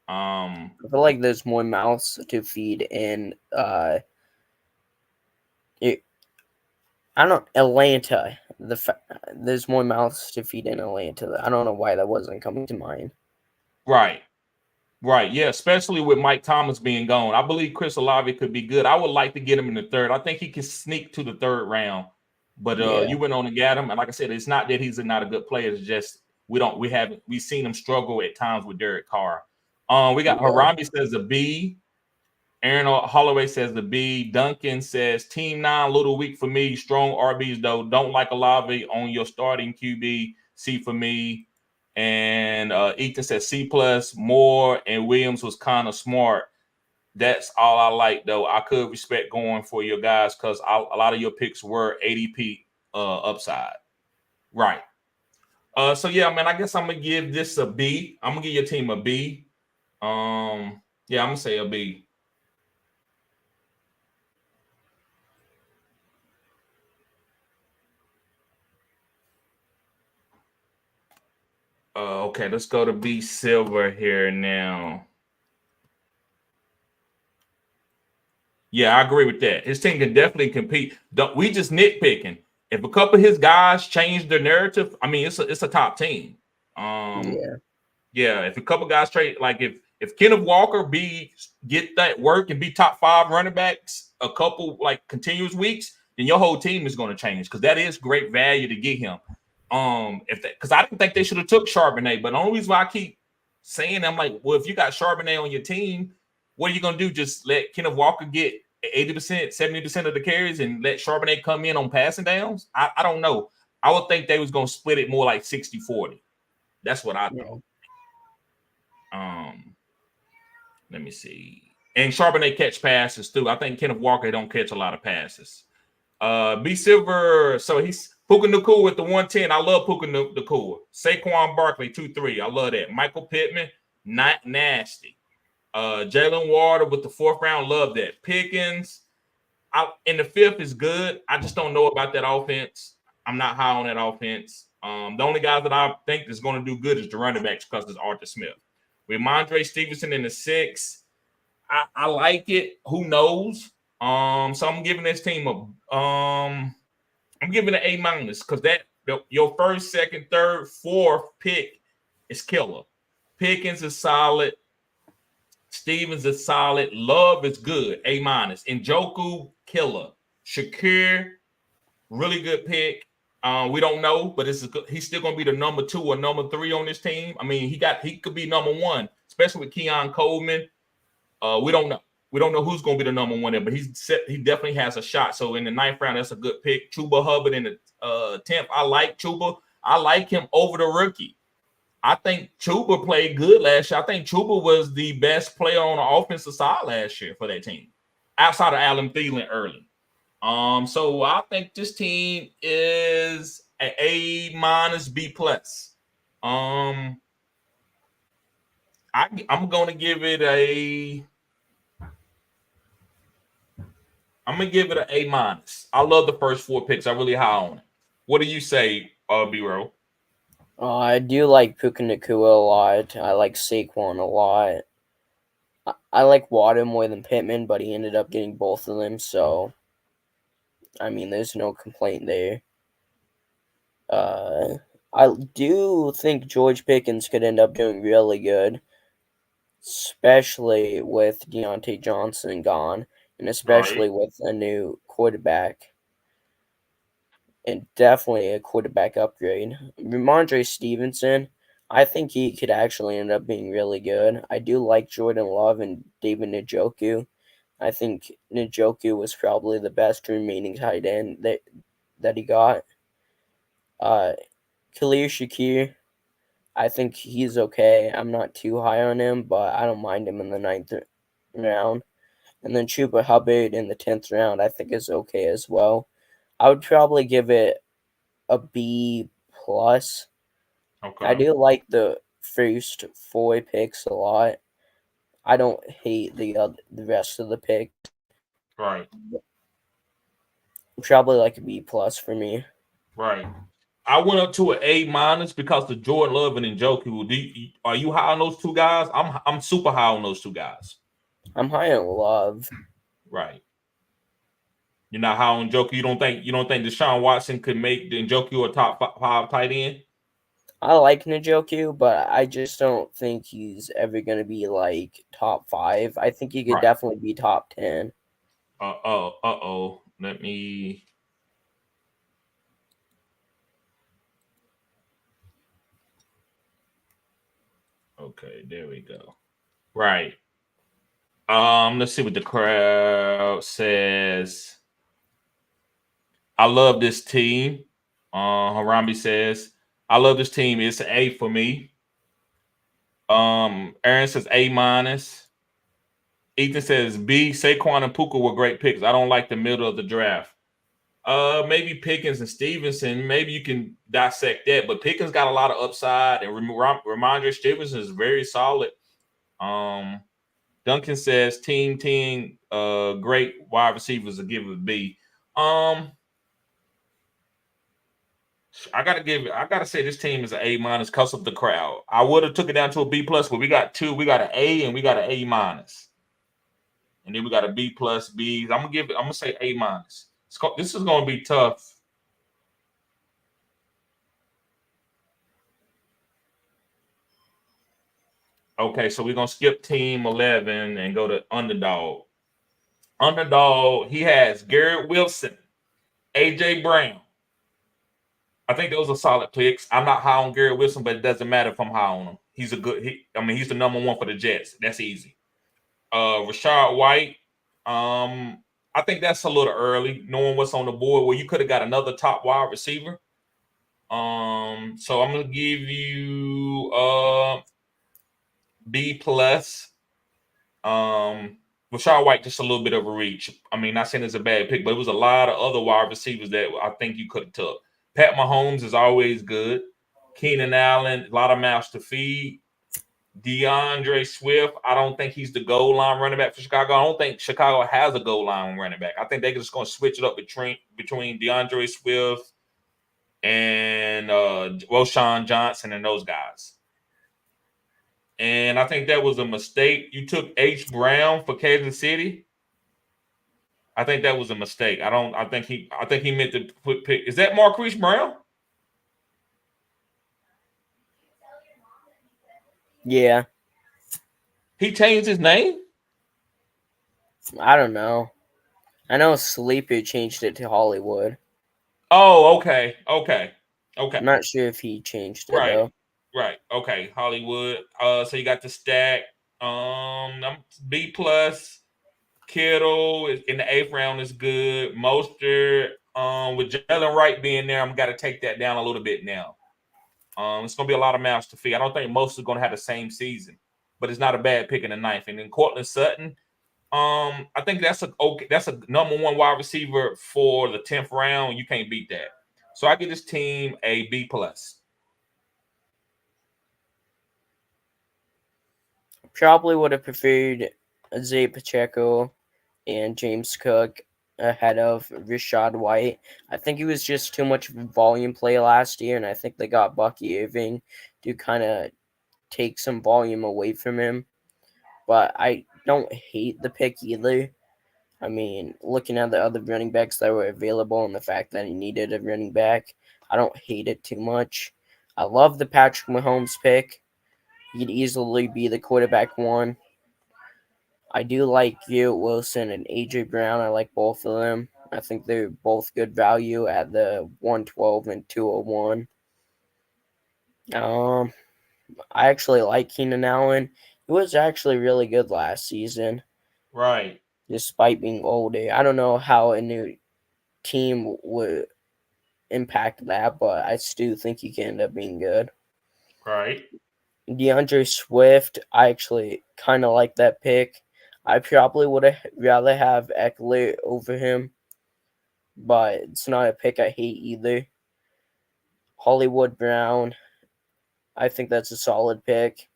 I feel like there's more mouths to feed in Atlanta. There's more mouths to feed in Atlanta. I don't know why that wasn't coming to mind. Right. Right, yeah, especially with Mike Thomas being gone. I believe Chris Olave could be good. I would like to get him in the third. I think he can sneak to the third round. But Yeah. you went on and got him, and like I said, it's not that he's not a good player. It's just we've seen him struggle at times with Derek Carr. We got Yeah. Harambe says a B. Aaron Holloway says the B. Duncan says Team 9, little weak for me. Strong RBs though. Don't like Olave on your starting QB. C for me. And Ethan says C plus. Moore and Williams was kind of smart. That's all I like though. I could respect going for your guys because a lot of your picks were ADP upside. Right. So yeah, man. I guess I'm gonna give this a B. I'm gonna give your team a B. Yeah, I'm gonna say a B. Okay, let's go to B Silver here now. Yeah, I agree with that. His team can definitely compete. We just nitpicking. If a couple of his guys change their narrative, I mean, it's a top team. Yeah. Yeah. If a couple guys trade, like if Kenneth Walker get that work and be top 5 running backs a couple like continuous weeks, then your whole team is going to change because that is great value to get him. Because I didn't think they should have took Charbonnet, but the only reason why I keep saying I'm like, well, if you got Charbonnet on your team, what are you gonna do? Just let Kenneth Walker get 80%, 70% of the carries and let Charbonnet come in on passing downs? I don't know. I would think they was gonna split it more like 60-40. That's what I thought. Let me see. And Charbonnet catch passes too. I think Kenneth Walker don't catch a lot of passes. B Silver, so he's Puka Nacua with the 110. I love Puka Nacua. Saquon Barkley, 2-3. I love that. Michael Pittman, not nasty. Jalen Water with the 4th round, love that. Pickens in the 5th is good. I just don't know about that offense. I'm not high on that offense. The only guys that I think is going to do good is the running backs because it's Arthur Smith. With Mondre Stevenson in the 6th, I like it. Who knows? So I'm giving this team I'm giving it an A- because your 1st, 2nd, 3rd, 4th pick is killer. Pickens is solid. Stevens is solid. Love is good. A-. Njoku, killer. Shakir, really good pick. We don't know, but he's still going to be the number 2 or number 3 on this team. I mean, he could be number 1, especially with Keon Coleman. We don't know. We don't know who's going to be the number 1 there, but he definitely has a shot. So in the 9th round, that's a good pick. Chuba Hubbard in the 10th. I like Chuba. I like him over the rookie. I think Chuba played good last year. I think Chuba was the best player on the offensive side last year for that team, outside of Adam Thielen early. So I think this team is an A- B plus. I'm gonna give it a. I'm gonna give it an A-. I love the first 4 picks. I really high on it. What do you say, B-Row? I do like Puka Nacua a lot. I like Saquon a lot. I like Water more than Pittman, but he ended up getting both of them, so I mean, there's no complaint there. I do think George Pickens could end up doing really good, especially with Deontay Johnson gone, and especially with a new quarterback. And definitely a quarterback upgrade. Ramondre Stevenson, I think he could actually end up being really good. I do like Jordan Love and David Njoku. I think Njoku was probably the best remaining tight end that he got. Khalil Shakir, I think he's okay. I'm not too high on him, but I don't mind him in the 9th round. And then Chuba Hubbard in the 10th round, I think is okay as well. I would probably give it a B plus. Okay. I do like the first 4 picks a lot. I don't hate the rest of the picks. Right. Probably like a B plus for me. Right. I went up to an A- because the Jordan Love and Njoku. Are you high on those 2 guys? I'm super high on those 2 guys. I'm high on Love. Right. You're not high on Njoku. You don't think Deshaun Watson could make the Njoku a top 5 tight end? I like Njoku, but I just don't think he's ever going to be like top 5. I think he could Right. definitely be top 10. Let me. Okay, there we go. Right. Let's see what the crowd says. I love this team. Harambe says, I love this team. It's an A for me. Aaron says A minus. Ethan says B. Saquon and Puka were great picks. I don't like the middle of the draft. Maybe Pickens and Stevenson. Maybe you can dissect that, but Pickens got a lot of upside, and Ramondre Stevenson is very solid. Duncan says team, great wide receivers to give it a B. I gotta say this team is an A minus because of the crowd. I would have took it down to a B plus, but we got two. We got an A and we got an A minus, and then we got a B plus, B. I'm gonna say A minus. This is gonna be tough. Okay, so we're gonna skip team 11 and go to Underdog. Underdog, he has Garrett Wilson, AJ Brown. I think those are solid picks. I'm not high on Garrett Wilson, but it doesn't matter if I'm high on him. He's he's the number one for the Jets. That's easy. Rashad White. I think that's a little early, knowing what's on the board. Where you could have got another top wide receiver. So I'm gonna give you B plus. Rashad White just a little bit of a reach. I mean, not saying it's a bad pick, but it was a lot of other wide receivers that I think you could have took. Pat Mahomes is always good. Keenan Allen, a lot of mouths to feed. DeAndre Swift, I don't think he's the goal line running back for Chicago. I don't think Chicago has a goal line running back. I think they're just going to switch it up between DeAndre Swift and Roshan Johnson and those guys. And I think that was a mistake. You took H. Brown for Kansas City. I think that was a mistake. I think he meant to put pick. Is that Marquise Brown? Yeah. He changed his name? I don't know. I know Sleeper changed it to Hollywood. Oh, okay. I'm not sure if he changed it Right. though. Right. Okay. Hollywood. So you got the stack. B plus. Kittle in the 8th round is good. Mostert. With Jalen Wright being there, I'm got to take that down a little bit now. It's gonna be a lot of mouths to feed. I don't think most are gonna have the same season, but it's not a bad pick in the 9th. And then Cortland Sutton. I think that's a number one wide receiver for the 10th round. You can't beat that. So I give this team a B plus. Probably would have preferred Zay Pacheco and James Cook ahead of Rashad White. I think he was just too much volume play last year, and I think they got Bucky Irving to kind of take some volume away from him. But I don't hate the pick either. I mean, looking at the other running backs that were available and the fact that he needed a running back, I don't hate it too much. I love the Patrick Mahomes pick. He'd easily be the quarterback one. I do like Garrett Wilson and AJ Brown. I like both of them. I think they're both good value at the 112 and 201. I actually like Keenan Allen. He was actually really good last season. Right. Despite being older. I don't know how a new team would impact that, but I still think he can end up being good. Right. DeAndre Swift, I actually kind of like that pick. I probably would have rather have Eckler over him, but it's not a pick I hate either. Hollywood Brown, I think that's a solid pick,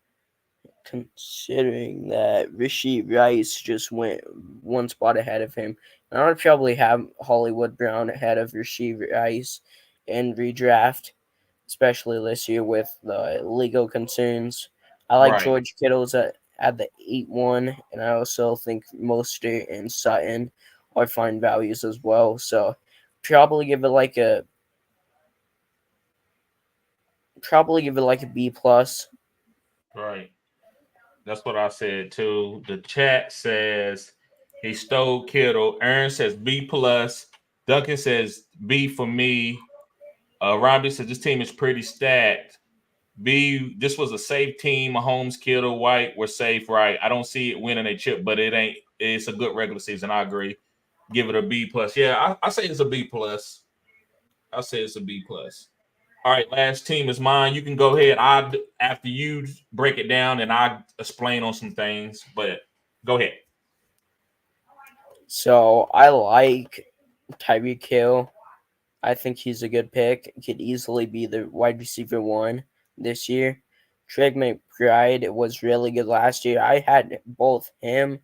considering that Rashee Rice just went one spot ahead of him. And I would probably have Hollywood Brown ahead of Rashee Rice in redraft, especially this year with the legal concerns. I like Right. George Kittle's at the 8-1, and I also think Mostert and Sutton are fine values as well. So probably give it like a probably give it like a B plus. Right. That's what I said too. The chat says he stole Kittle. Aaron says B plus. Duncan says B for me. Robbie says this team is pretty stacked. B, this was a safe team. Mahomes, Kittle, White were safe, right? I don't see it winning a chip, but it ain't. It's a good regular season. I agree. Give it a B plus. Yeah, I say it's a B plus. I say it's a B plus. All right, last team is mine. You can go ahead. After you break it down and I explain on some things, but go ahead. So I like Tyreek Hill. I think he's a good pick. Could easily be the wide receiver 1 this year. Trey McBride was really good last year. I had both him,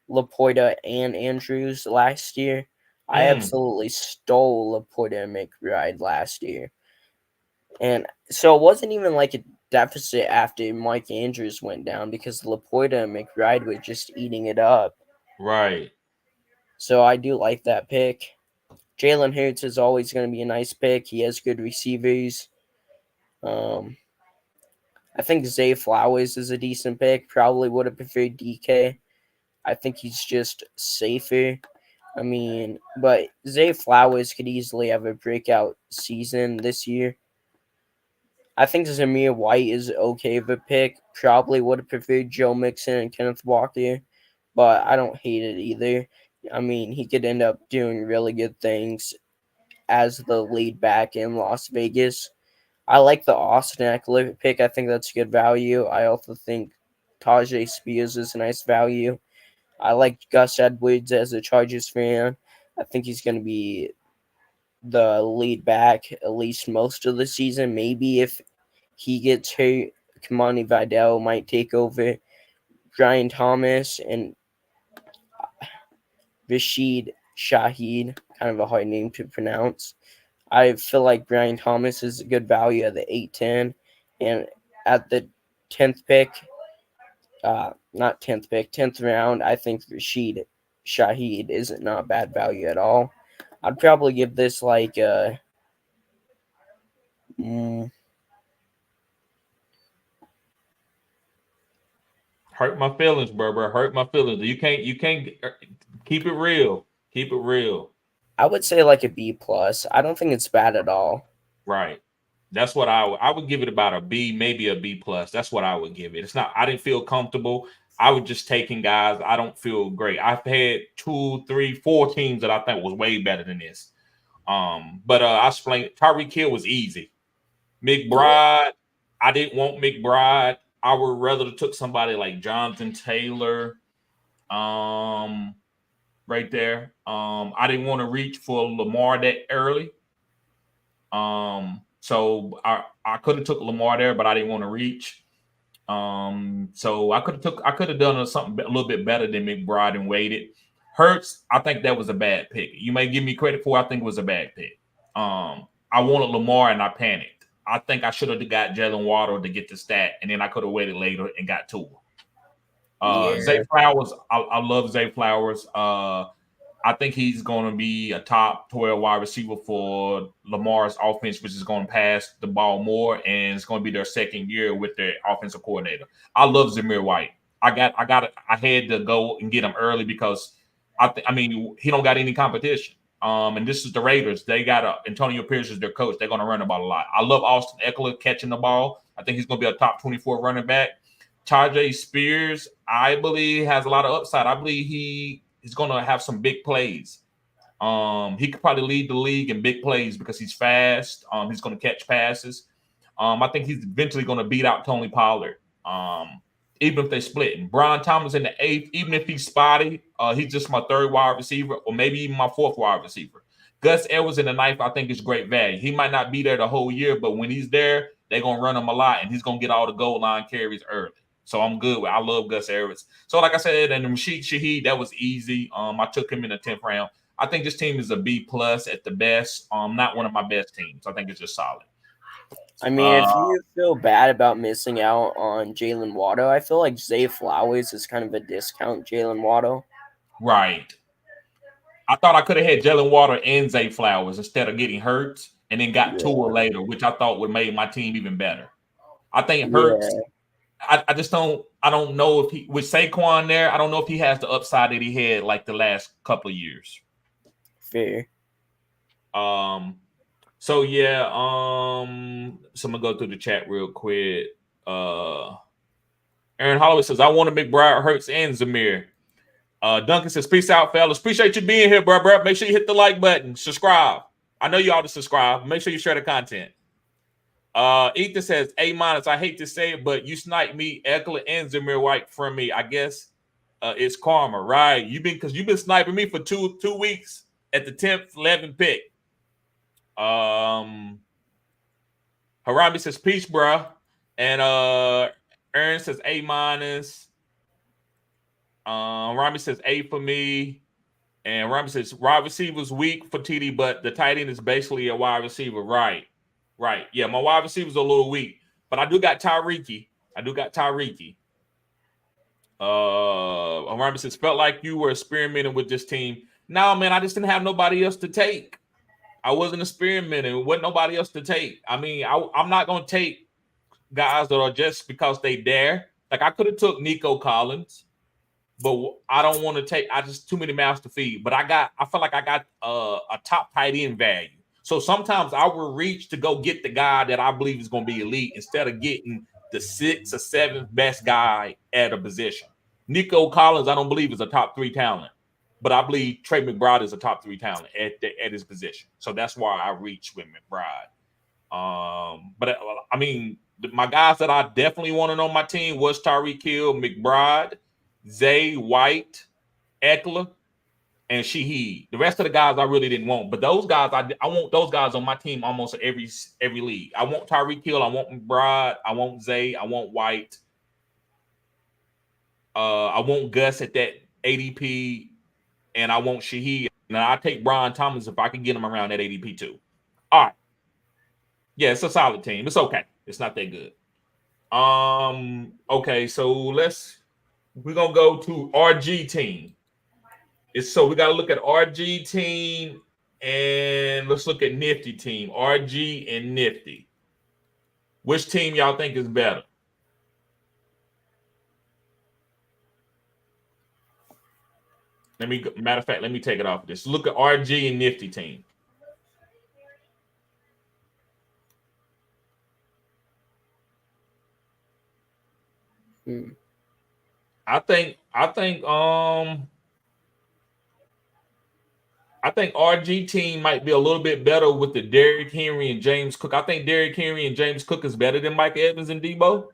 Laporta, and Andrews last year. I absolutely stole Laporta and McBride last year. And so it wasn't even like a deficit after Mike Andrews went down because Laporta and McBride were just eating it up. Right. So I do like that pick. Jalen Hurts is always going to be a nice pick. He has good receivers. I think Zay Flowers is a decent pick. Probably would have preferred DK. I think he's just safer. I mean, but Zay Flowers could easily have a breakout season this year. I think Zamir White is okay of a pick. Probably would have preferred Joe Mixon and Kenneth Walker, but I don't hate it either. I mean, he could end up doing really good things as the lead back in Las Vegas. I like the Austin Eckler pick. I think that's good value. I also think Tajay Spears is a nice value. I like Gus Edwards as a Chargers fan. I think he's going to be the lead back at least most of the season. Maybe if he gets hurt, Kamani Vidal might take over. Brian Thomas and Rashid Shaheed, kind of a hard name to pronounce. I feel like Brian Thomas is a good value at the 8-10. And at the 10th pick, not 10th pick, 10th round, I think Rashid Shaheed is not bad value at all. I'd probably give this like Hurt my feelings, bro. Hurt my feelings. You can't keep it real. Keep it real. I would say like a B plus. I don't think it's bad at all. Right. That's what I would give it about a B, maybe a B plus. That's what I would give it. It's not. I didn't feel comfortable. I was just taking guys. I don't feel great. I've had 2, 3, 4 teams that I think was way better than this. But I explained. Tyreek Hill was easy. McBride, I didn't want McBride. I would rather took somebody like Jonathan Taylor. Right there. I didn't want to reach for Lamar that early. So I could have took Lamar there, but I didn't want to reach. So I could have done something a little bit better than McBride and waited. Hurts, I think that was a bad pick. You may give me credit for. I think it was a bad pick. I wanted Lamar and I panicked. I think I should have got Jalen Waddle to get the stat, and then I could have waited later and got Tua. Zay Flowers, I love Zay Flowers. I think he's going to be a top 12 wide receiver for Lamar's offense, which is going to pass the ball more, and it's going to be their second year with their offensive coordinator. I love Zamir White. I had to go and get him early because he don't got any competition. And this is the Raiders. They got Antonio Pierce as their coach. They're going to run the ball a lot. I love Austin Eckler catching the ball. I think he's going to be a top 24 running back. Tajay Spears, I believe, has a lot of upside. I believe he's going to have some big plays. He could probably lead the league in big plays because he's fast. He's going to catch passes. I think he's eventually going to beat out Tony Pollard. Even if they split. And Brian Thomas in the 8th, even if he's spotty, he's just my 3rd wide receiver or maybe even my 4th wide receiver. Gus Edwards in the 9th, I think is great value. He might not be there the whole year, but when he's there, they're going to run him a lot, and he's going to get all the goal line carries early. So I'm good with. I love Gus Edwards. So like I said, and Rashid Shaheed, that was easy. I took him in the 10th round. I think this team is a B plus at the best. Not one of my best teams. I think it's just solid. I mean, if you feel bad about missing out on Jalen Waddle, I feel like Zay Flowers is kind of a discount Jalen Waddle. Right. I thought I could have had Jalen Waddle and Zay Flowers instead of getting hurt and then got Tua later, which I thought would make my team even better. I think Hurts. I just don't. I don't know if he with Saquon there. I don't know if he has the upside that he had like the last couple of years. Fair. So yeah. So I'm gonna go through the chat real quick. Aaron Holloway says, "I want to McBride, Hurts, and Zamir." Duncan says, "Peace out, fellas. Appreciate you being here, bro. Make sure you hit the like button, subscribe. I know you all to subscribe. Make sure you share the content." Ethan says, "A-. I hate to say it, but you sniped me, Eckler, and Zamir White from me. I guess it's karma, right? You've been sniping me for two weeks at the 10th, 11th pick." Harami says, "Peace, bro," and Aaron says, A-. Rami says A for me. And Rami says wide receiver's weak for TD, but the tight end is basically a wide receiver. Right. Yeah, my wide receiver's a little weak, but I do got Tyreek. Rami says, "Felt like you were experimenting with this team." No, man, I just didn't have nobody else to take. I wasn't experimenting. There wasn't nobody else to take. I mean, I'm not going to take guys that are just because they dare. Like I could have took Nico Collins. But I don't want to take. I just too many mouths to feed. But I feel like I got a top tight end value. So sometimes I will reach to go get the guy that I believe is going to be elite instead of getting the 6th or 7th best guy at a position. Nico Collins, I don't believe is a top 3 talent, but I believe Trey McBride is a top 3 talent at his position. So that's why I reach with McBride. But I mean, my guys that I definitely wanted on my team was Tyreek Hill, McBride, Zay, White, Eckler, and Shaheed. The rest of the guys I really didn't want, but those guys I want those guys on my team almost every league. I want Tyreek Hill, I want McBride, I want Zay, I want White, I want Gus at that ADP, and I want Shaheed. And I take Brian Thomas if I can get him around that ADP too. All right, yeah, it's a solid team. It's okay. It's not that good. Okay, so we're gonna go to RG team. So we gotta look at RG team and let's look at Nifty team. RG and Nifty. Which team y'all think is better? Matter of fact, let me take it off of this. Look at RG and Nifty team. I think RG team might be a little bit better with the Derrick Henry and James Cook. I think Derrick Henry and James Cook is better than Mike Evans and Debo.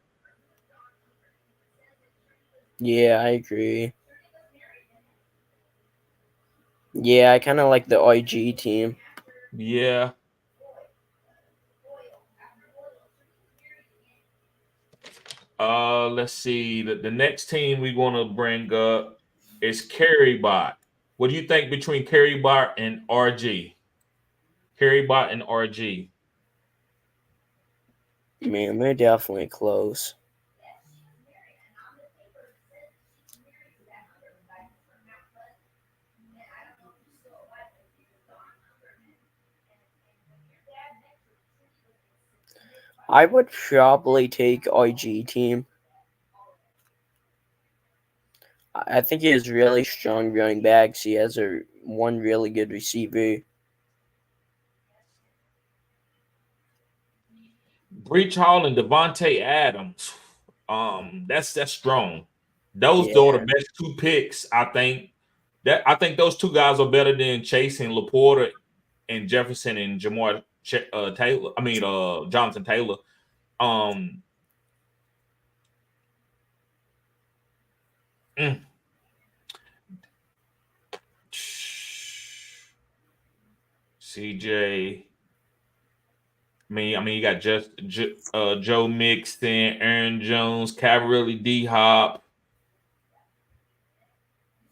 Yeah, I agree. Yeah, I kind of like the RG team. Yeah. Let's see. The next team we want to bring up is Carrybot. What do you think between Carrybot and RG? Carrybot and RG. Man, they're definitely close. I would probably take RG team. I think he has really strong running backs. He has one really good receiver. Breach Hall and Devontae Adams. That's strong. Those are the best 2 picks. I think those 2 guys are better than Chase and Laporta and Jefferson and Jamar Taylor. I mean, Jonathan Taylor. CJ. I mean, you got just Joe Mixon, Aaron Jones, Cavalry, D Hop.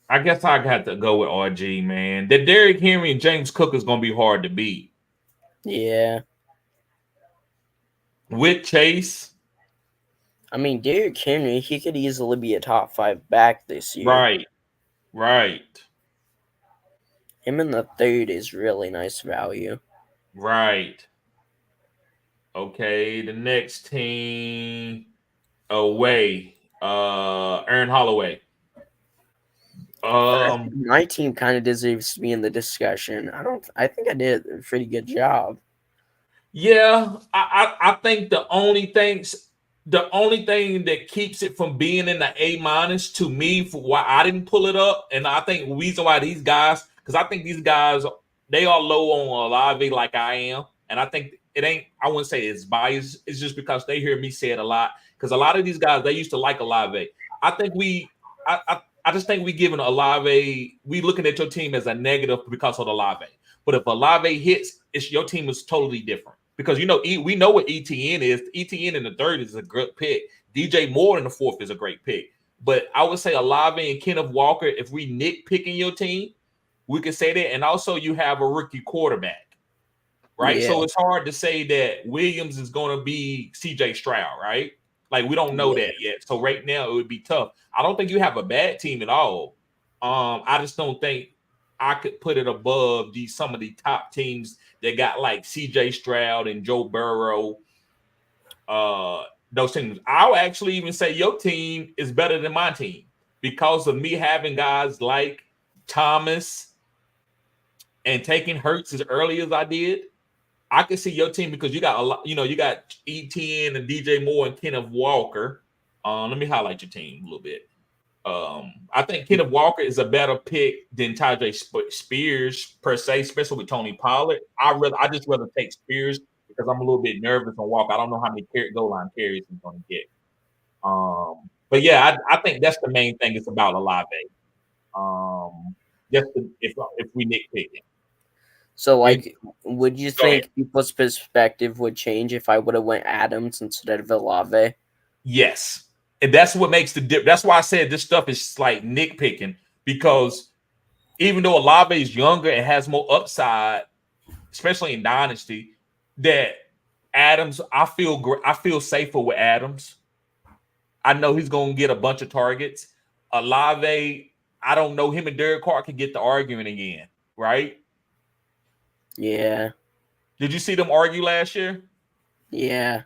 I guess I got to go with RG, man. The Derrick Henry and James Cook is going to be hard to beat. Yeah. With Chase. I mean, Derrick Henry, he could easily be a top 5 back this year. Right. Him in the 3rd is really nice value. Right. Okay, the next team away. Aaron Holloway. My team kind of deserves to be in the discussion. I think I did a pretty good job. Yeah, I think the only thing that keeps it from being in the A minus to me for why I didn't pull it up, and I think the reason why these guys, because I think these guys they are low on Olave like I am, and I think it ain't. I wouldn't say it's biased. It's just because they hear me say it a lot. Because a lot of these guys they used to like Olave. I think I just think we giving Olave, we looking at your team as a negative because of Olave. But if Olave hits, it's your team is totally different. Because we know what ETN is. ETN in the third is a good pick. DJ Moore in the fourth is a great pick. But I would say Olave and Kenneth Walker, if we nitpicking your team, we could say that. And also you have a rookie quarterback, right? Yeah. So it's hard to say that Williams is going to be CJ Stroud, right? Like we don't know that yet. So right now it would be tough. I don't think you have a bad team at all. I just don't think I could put it above some of the top teams that got like CJ Stroud and Joe Burrow. Those teams. I'll actually even say your team is better than my team because of me having guys like Thomas and taking Hurts as early as I did. I can see your team because you got a lot, you got ETN and DJ Moore and Kenneth Walker. Let me highlight your team a little bit. I think Kenneth Walker is a better pick than Tajay Spears per se, especially with Tony Pollard. I just rather take Spears because I'm a little bit nervous on Walker. I don't know how many goal line carries he's going to get. But yeah, I think that's the main thing. It's about Olave. Just if we nitpicking. So, like, would you think people's perspective would change if I would have went Adams instead of Olave? Yes. And that's what makes the difference. That's why I said this stuff is like nitpicking because even though Olave is younger and has more upside, especially in Dynasty, that Adams, I feel safer with Adams. I know he's going to get a bunch of targets. Olave, I don't know. Him and Derek Carr can get the arguing again, right? Yeah. Did you see them argue last year? Yeah.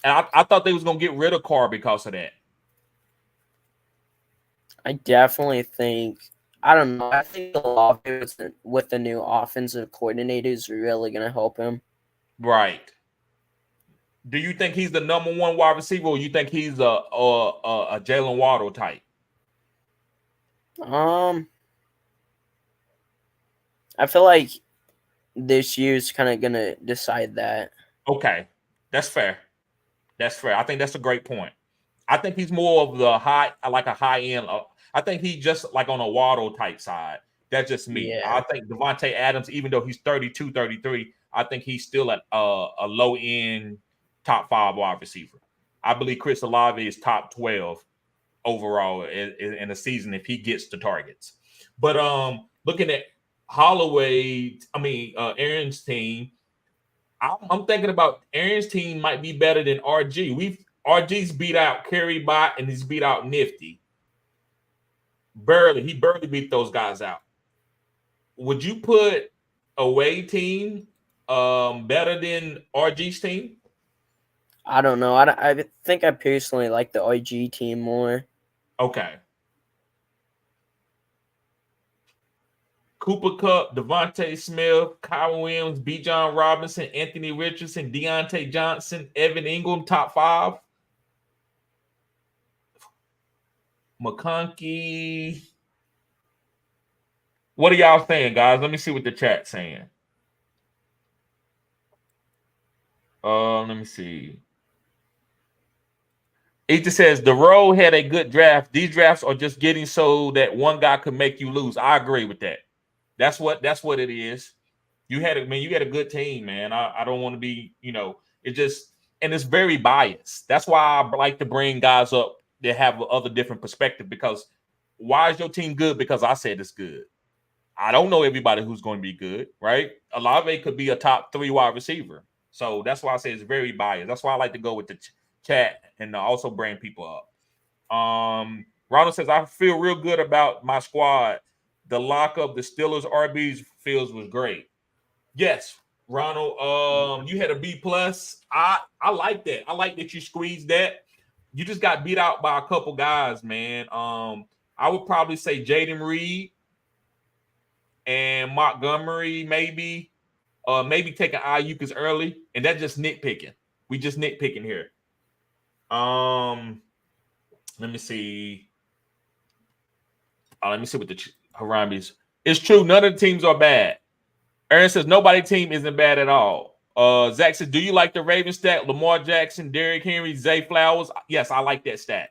And I thought they was going to get rid of Carr because of that. I definitely think, I don't know, I think Olave with the new offensive coordinator is really going to help him. Right. Do you think he's the number one wide receiver, or you think he's a Jalen Waddle type? I feel like this year's kind of going to decide that. Okay. That's fair. That's fair. I think that's a great point. I think he's more of the high end. I think he's just like on a Waddle type side. That's just me. Yeah. I think Devontae Adams, even though he's 32, 33, I think he's still a low end top 5 wide receiver. I believe Chris Olave is top 12 overall in the season if he gets the targets. But looking at Aaron's team, I'm thinking about Aaron's team might be better than RG. RG's beat out Carry Bot and he's beat out Nifty. He barely beat those guys out. Would you put away team better than RG's team? I don't know. I think I personally like the RG team more. Okay. Cooper Kupp, Devontae Smith, Kyle Williams, Bijan Robinson, Anthony Richardson, Deontay Johnson, Evan Ingram, top 5. McConkey. What are y'all saying, guys? Let me see what the chat's saying. Let me see. It just says the road had a good draft. These drafts are just getting so that one guy could make you lose. I agree with that. That's what it is. You had a good team, man. I don't want to be, it just, and it's very biased. That's why I like to bring guys up that have other different perspective, because why is your team good? Because I said it's good. I don't know everybody who's going to be good, right? Olave could be a top 3 wide receiver. So that's why I say it's very biased. That's why I like to go with the chat and also bring people up. Ronald says, I feel real good about my squad. The lock of the Steelers RBs feels was great. Yes, Ronald, you had a B plus. I like that. I like that you squeezed that. You just got beat out by a couple guys, man. I would probably say Jaden Reed and Montgomery, maybe. Maybe taking Ayuk as early, and that's just nitpicking. We just nitpicking here. Let me see. Let me see what the Harambe's. It's true. None of the teams are bad. Aaron says nobody team isn't bad at all. Zach says, do you like the Ravens stack? Lamar Jackson, Derrick Henry, Zay Flowers. Yes, I like that stack.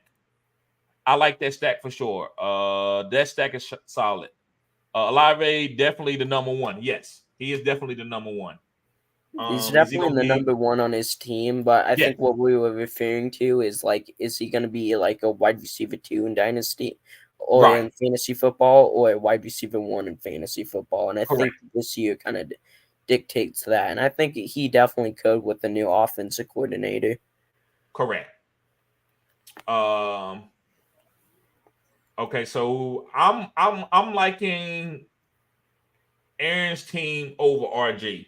I like that stack for sure. That stack is solid. Olave definitely the number one. Yes, he is definitely the number one. He's definitely the number one on his team, but I think what we were referring to is like, is he going to be like a wide receiver 2 in Dynasty or in fantasy football, or a wide receiver 1 in fantasy football? And I think this year kind of dictates that. And I think he definitely could with the new offensive coordinator. Correct. Okay, so I'm liking Aaron's team over RG.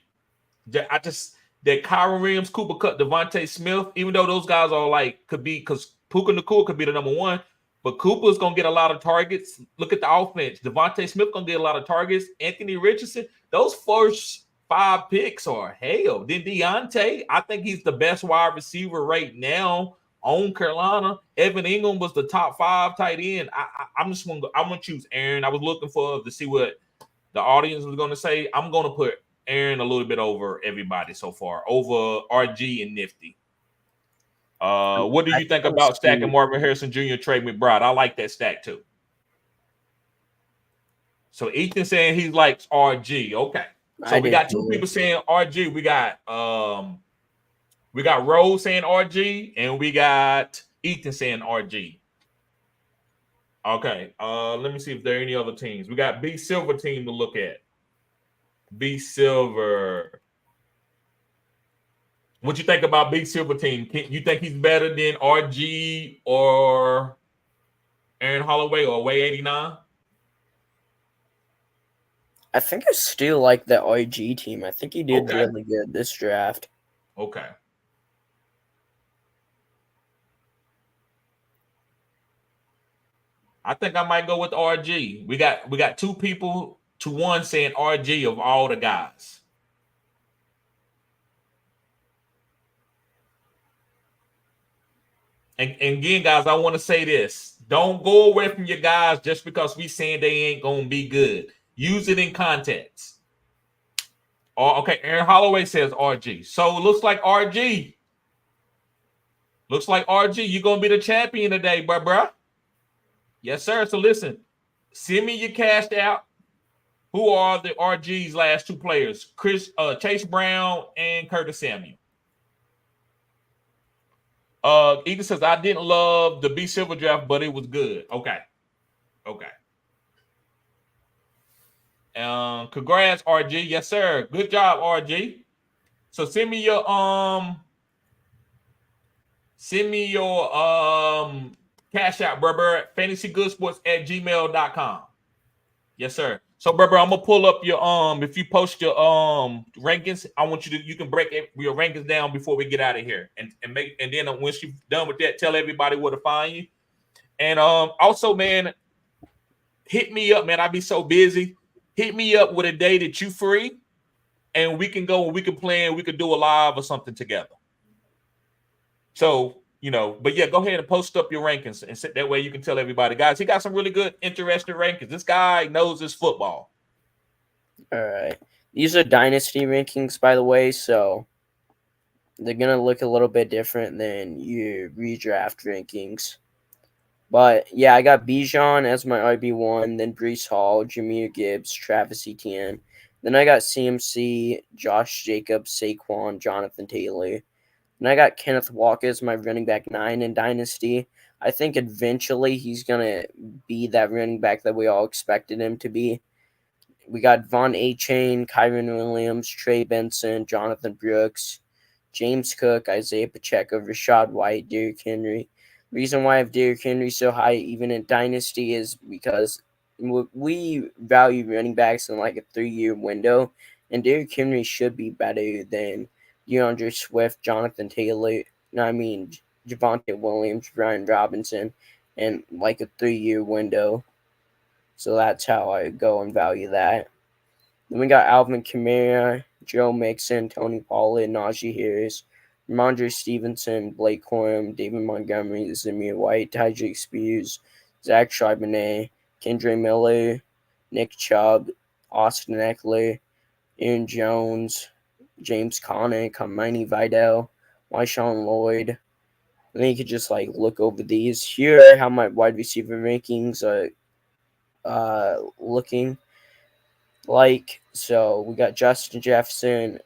That Kyron Williams, Cooper Kupp, Devontae Smith, even though those guys are like could be, because Puka Nacua could be the number one, but Cooper's gonna get a lot of targets. Look at the offense. Devontae Smith gonna get a lot of targets. Anthony Richardson, those first 5 picks are hell. Then Deontay, I think he's the best wide receiver right now on Carolina. Evan Ingram was the top 5 tight end. I'm gonna choose Aaron. I was looking to see what the audience was gonna say. I'm gonna put Aaron a little bit over everybody so far, over RG and Nifty. What do you think about stacking Marvin Harrison Jr. Trey McBride? I like that stack too. So Ethan saying he likes RG. Okay. So we got 2 people saying RG. We got Rose saying RG, and we got Ethan saying RG. Okay. Let me see if there are any other teams. We got B Silver team to look at. B Silver. What you think about Big Silver team? You think he's better than RG or Aaron Holloway or Way 89? I think I still like the RG team. I think he did really good this draft. Okay. I think I might go with RG. We got 2 people to 1 saying RG of all the guys. And again, guys, I want to say this. Don't go away from your guys just because we saying they ain't going to be good. Use it in context. Okay, Aaron Holloway says RG. So it looks like RG. Looks like RG, you're going to be the champion today, bruh. Yes, sir. So listen, send me your cash out. Who are the RG's last 2 players? Chase Brown and Curtis Samuel. Ethan says, I didn't love the B Silver draft, but it was good. Okay. Congrats, RG. Yes, sir. Good job, RG. So send me your cash out, brother, fantasyggoodsports@gmail.com. Yes, sir. So, brother, I'm gonna pull up your if you post your rankings, I want you can break your rankings down before we get out of here, and then once you're done with that, tell everybody where to find you. And also, man, hit me up, man. I be so busy. Hit me up with a day that you free, and we can go and we can play and we could do a live or something together. So, but yeah, go ahead and post up your rankings, and that way you can tell everybody, guys, he got some really good, interesting rankings. This guy knows his football. All right. These are dynasty rankings, by the way, so they're going to look a little bit different than your redraft rankings. But, yeah, I got Bijan as my RB1, then Breece Hall, Jahmyr Gibbs, Travis Etienne. Then I got CMC, Josh Jacobs, Saquon, Jonathan Taylor. And I got Kenneth Walker as my running back 9 in Dynasty. I think eventually he's going to be that running back that we all expected him to be. We got Von A-Chain, Kyron Williams, Trey Benson, Jonathan Brooks, James Cook, Isaiah Pacheco, Rashad White, Derrick Henry. The reason why I have Derrick Henry so high even in Dynasty is because we value running backs in like a 3-year window. and Derrick Henry should be better than DeAndre Swift, Jonathan Taylor, Javonte Williams, Brian Robinson, in like a 3-year window. So that's how I go and value that. Then we got Alvin Kamara, Joe Mixon, Tony Pollard, Najee Harris, Ramondre Stevenson, Blake Corum, David Montgomery, Zamir White, Tyjae Spears, Zach Charbonnet, Kendre Miller, Nick Chubb, Austin Eckler, Aaron Jones, James Conner, Kamani Vidal, Marshawn Lloyd. And then you could just like look over these. Here are how my wide receiver rankings are looking like. So we got Justin Jefferson,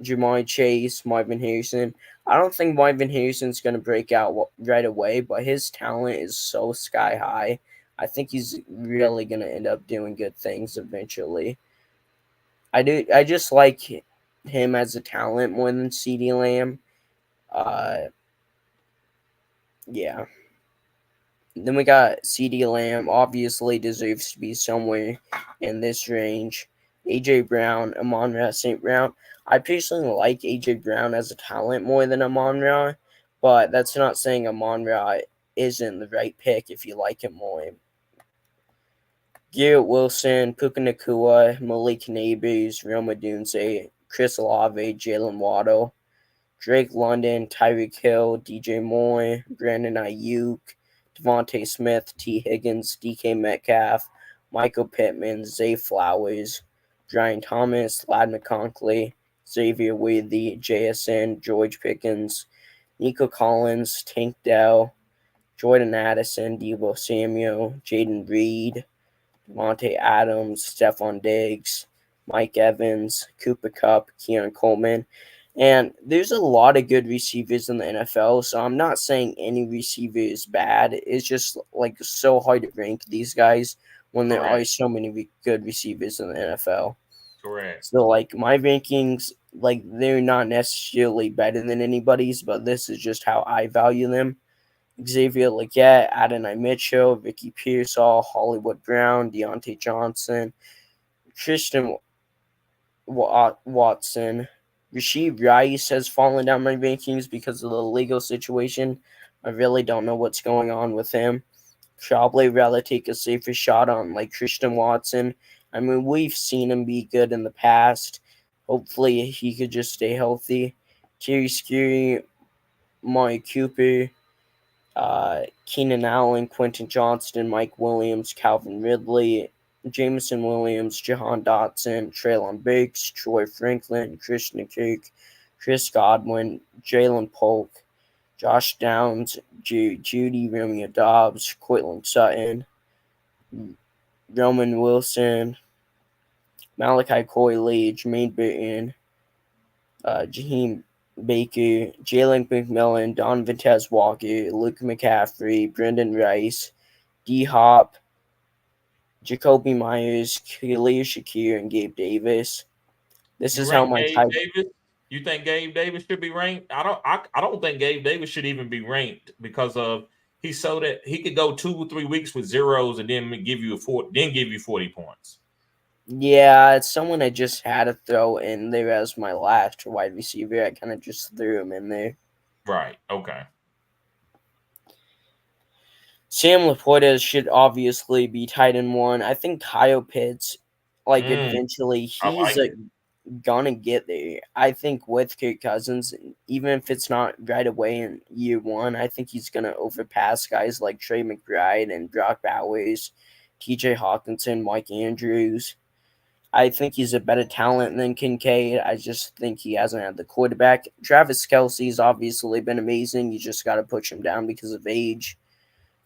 Jamar Chase, Marvin Harrison. I don't think Marvin Harrison's going to break out right away, but his talent is so sky high. I think he's really going to end up doing good things eventually. I just like him as a talent more than CeeDee Lamb. Yeah. Then we got CeeDee Lamb, obviously deserves to be somewhere in this range. AJ Brown, Amon-Ra St. Brown. I personally like AJ Brown as a talent more than Amon-Ra, but that's not saying Amon-Ra isn't the right pick if you like him more. Garrett Wilson, Puka Nacua, Malik Nabers, Rome Odunze, Chris Olave, Jalen Waddle, Drake London, Tyreek Hill, DJ Moore, Brandon Ayuk, Devontae Smith, T. Higgins, DK Metcalf, Michael Pittman, Zay Flowers, Brian Thomas, Lad McConkey, Xavier Worthy, JSN, George Pickens, Nico Collins, Tank Dell, Jordan Addison, Deebo Samuel, Jaden Reed, Devontae Adams, Stephon Diggs, Mike Evans, Cooper Kupp, Keon Coleman. And there's a lot of good receivers in the NFL, so I'm not saying any receiver is bad. It's just like so hard to rank these guys when there are so many good receivers in the NFL. Correct. So like my rankings, like they're not necessarily better than anybody's, but this is just how I value them. Xavier Legette, Adonai Mitchell, Ricky Pearsall, Hollywood Brown, Deontay Johnson, Christian Watson. Rasheed Rice has fallen down my rankings because of the legal situation. I really don't know what's going on with him. Probably rather take a safer shot on like Christian Watson. I mean, we've seen him be good in the past. Hopefully, he could just stay healthy. Terry Scurry, Mari Cooper, Keenan Allen, Quentin Johnston, Mike Williams, Calvin Ridley, Jameson Williams, Jahan Dotson, Treylon Burks, Troy Franklin, Christian Kirk, Chris Godwin, Jalen Polk, Josh Downs, Judy, Romeo Dobbs, Cortland Sutton, Roman Wilson, Malachi Coyley, Jermaine Burton, Jaheim Baker, Jalen McMillan, Don Vitez Walker, Luke McCaffrey, Brendan Rice, D Hop, Jacoby Myers, Khalil Shakir, and Gabe Davis. This You is how rank my Gabe type. Davis? You think Gabe Davis should be ranked? I don't think Gabe Davis should even be ranked because of he's so that he could go 2 or 3 weeks with zeros and then give you 40 points. Yeah, it's someone I just had to throw in there as my last wide receiver. I kind of just threw him in there. Right. Okay. Sam Laporta should obviously be tight end 1. I think Kyle Pitts, like eventually, I he's like it. gonna get there. I think with Kirk Cousins, even if it's not right away in year 1, I think he's gonna overpass guys like Trey McBride and Brock Bowers, TJ Hawkinson, Mike Andrews. I think he's a better talent than Kincaid. I just think he hasn't had the quarterback. Travis Kelce's obviously been amazing. You just got to push him down because of age.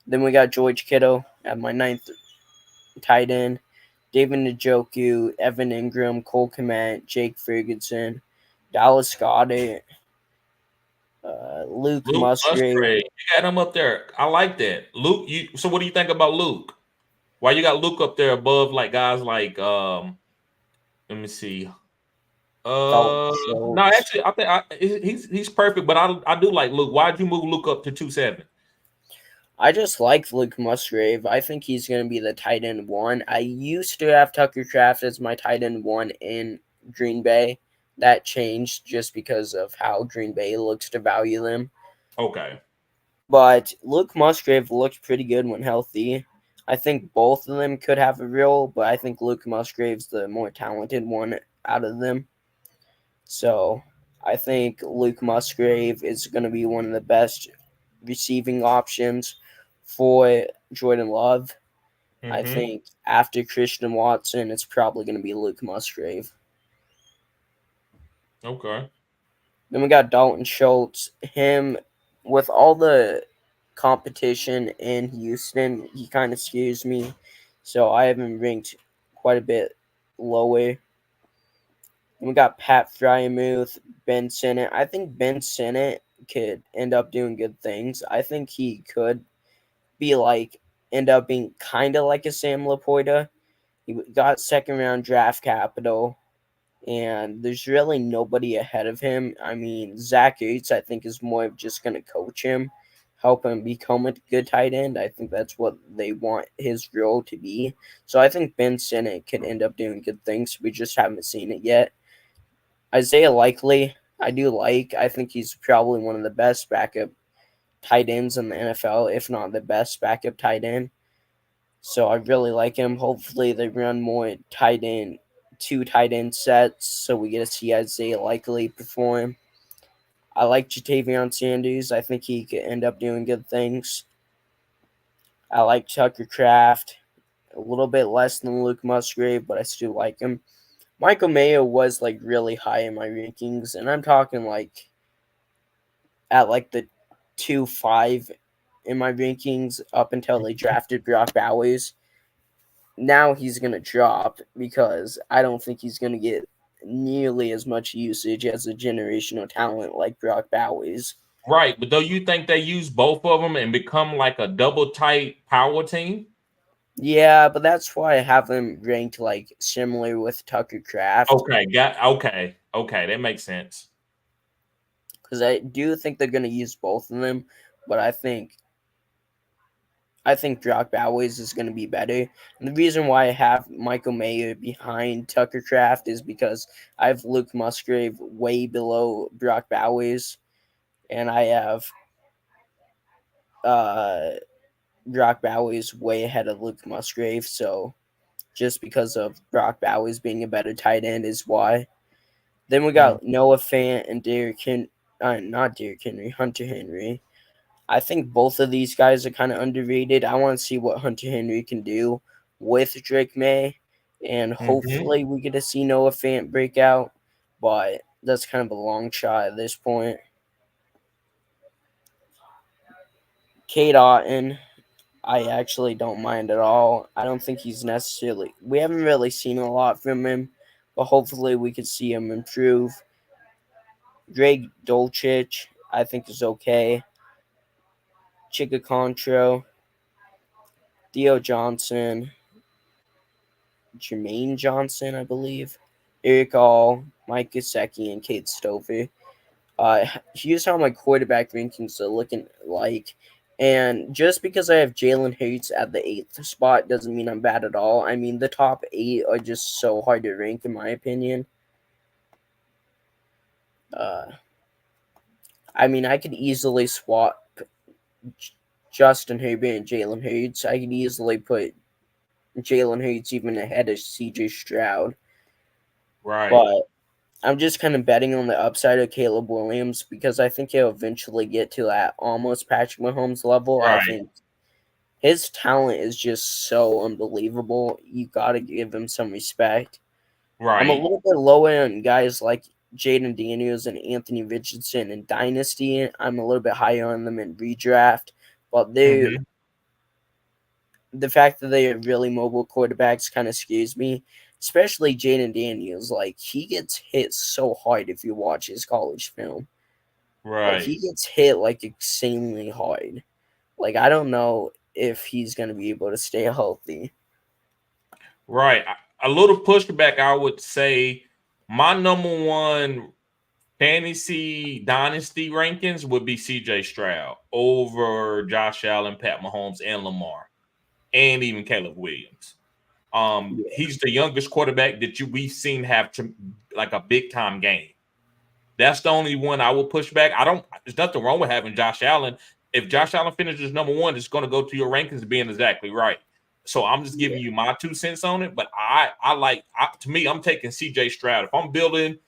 Then we got George Kittle at my 9th tight end. David Njoku, Evan Ingram, Cole Kmet, Jake Ferguson, Dallas Goedert, Luke Musgrave. You got him up there. I like that. Luke, so what do you think about Luke? Why you got Luke up there above like guys like let me see. No, actually, I think he's perfect, but I do like Luke. Why'd you move Luke up to 2-7? I just like Luke Musgrave. I think he's going to be the tight end 1. I used to have Tucker Kraft as my tight end 1 in Green Bay. That changed just because of how Green Bay looks to value them. Okay. But Luke Musgrave looked pretty good when healthy. I think both of them could have a role, but I think Luke Musgrave's the more talented one out of them. So I think Luke Musgrave is going to be one of the best receiving options for Jordan Love. I Mm-hmm. think after Christian Watson, it's probably going to be Luke Musgrave. Okay. Then we got Dalton Schultz. Him, with all the competition in Houston, he kind of scares me. So I have him ranked quite a bit lower. And we got Pat Fryermuth, Ben Sinnott. I think Ben Sinnott could end up doing good things. I think he could be like, end up being kind of like a Sam Laporta. He got second round draft capital, and there's really nobody ahead of him. I mean, Zach Ertz, I think, is more of just going to coach him, help him become a good tight end. I think that's what they want his role to be. So I think Ben Sinnott could end up doing good things. We just haven't seen it yet. Isaiah Likely, I do like. I think he's probably one of the best backup tight ends in the NFL, if not the best backup tight end. So I really like him. Hopefully they run more two tight end sets, so we get to see Isaiah Likely perform. I like Jatavion Sanders. I think he could end up doing good things. I like Tucker Kraft. A little bit less than Luke Musgrave, but I still like him. Michael Mayo was like really high in my rankings, and I'm talking like at like the 2-5 in my rankings up until they drafted Brock Bowers. Now he's going to drop because I don't think he's going to get nearly as much usage as a generational talent like Brock Bowers. Right, but do you think they use both of them and become like a double tight power team? Yeah, but that's why I have him ranked like similar with Tucker Kraft, Okay, that makes sense. because I do think they're going to use both of them, but I think Brock Bowers is going to be better. And the reason why I have Michael Mayer behind Tucker Kraft is because I have Luke Musgrave way below Brock Bowers, and I have uh, Brock Bowers way ahead of Luke Musgrave. So just because of Brock Bowers being a better tight end is why. Then we Mm, got Noah Fant and not Derrick Henry, Hunter Henry. I think both of these guys are kind of underrated. I want to see what Hunter Henry can do with Drake May, and mm-hmm. hopefully we get to see Noah Fant break out, but that's kind of a long shot at this point. Kate Otten, I actually don't mind at all. I don't think he's necessarily. We haven't really seen a lot from him, but hopefully we could see him improve. Greg Dolchich, I think is okay. Chicacontro, Theo Johnson, Jermaine Johnson, I believe. Eric All, Mike Gesicki, and Kate Stover. Here's how my quarterback rankings are looking like. And just because I have Jalen Hurts at the 8th spot doesn't mean I'm bad at all. I mean, the top 8 are just so hard to rank, in my opinion. Uh, I mean, I could easily swap Justin Herbert and Jalen Hurts. I could easily put Jalen Hurts even ahead of CJ Stroud. Right, But I'm just kind of betting on the upside of Caleb Williams because I think he'll eventually get to that almost Patrick Mahomes level. I right, think his talent is just so unbelievable. You got to give him some respect. I'm a right. little bit lower on guys like Jaden Daniels and Anthony Richardson in Dynasty. I'm a little bit higher on them in redraft, but Mm-hmm. the fact that they are really mobile quarterbacks kind of scares me, especially Jaden Daniels. Like, he gets hit so hard if you watch his college film. Like, Right, he gets hit, like, insanely hard. Like, I don't know if he's going to be able to stay healthy. right. A little pushback, I would say my number one fantasy dynasty rankings would be CJ Stroud over Josh Allen, Pat Mahomes, and Lamar, and even Caleb Williams. Yeah. He's the youngest quarterback that we've seen have like a big time game. That's the only one I will push back. There's nothing wrong with having Josh Allen. If Josh Allen finishes number one, it's going to go to your rankings being exactly right. So I'm just giving you my 2 cents on it. But to me, I'm taking CJ Stroud. If I'm building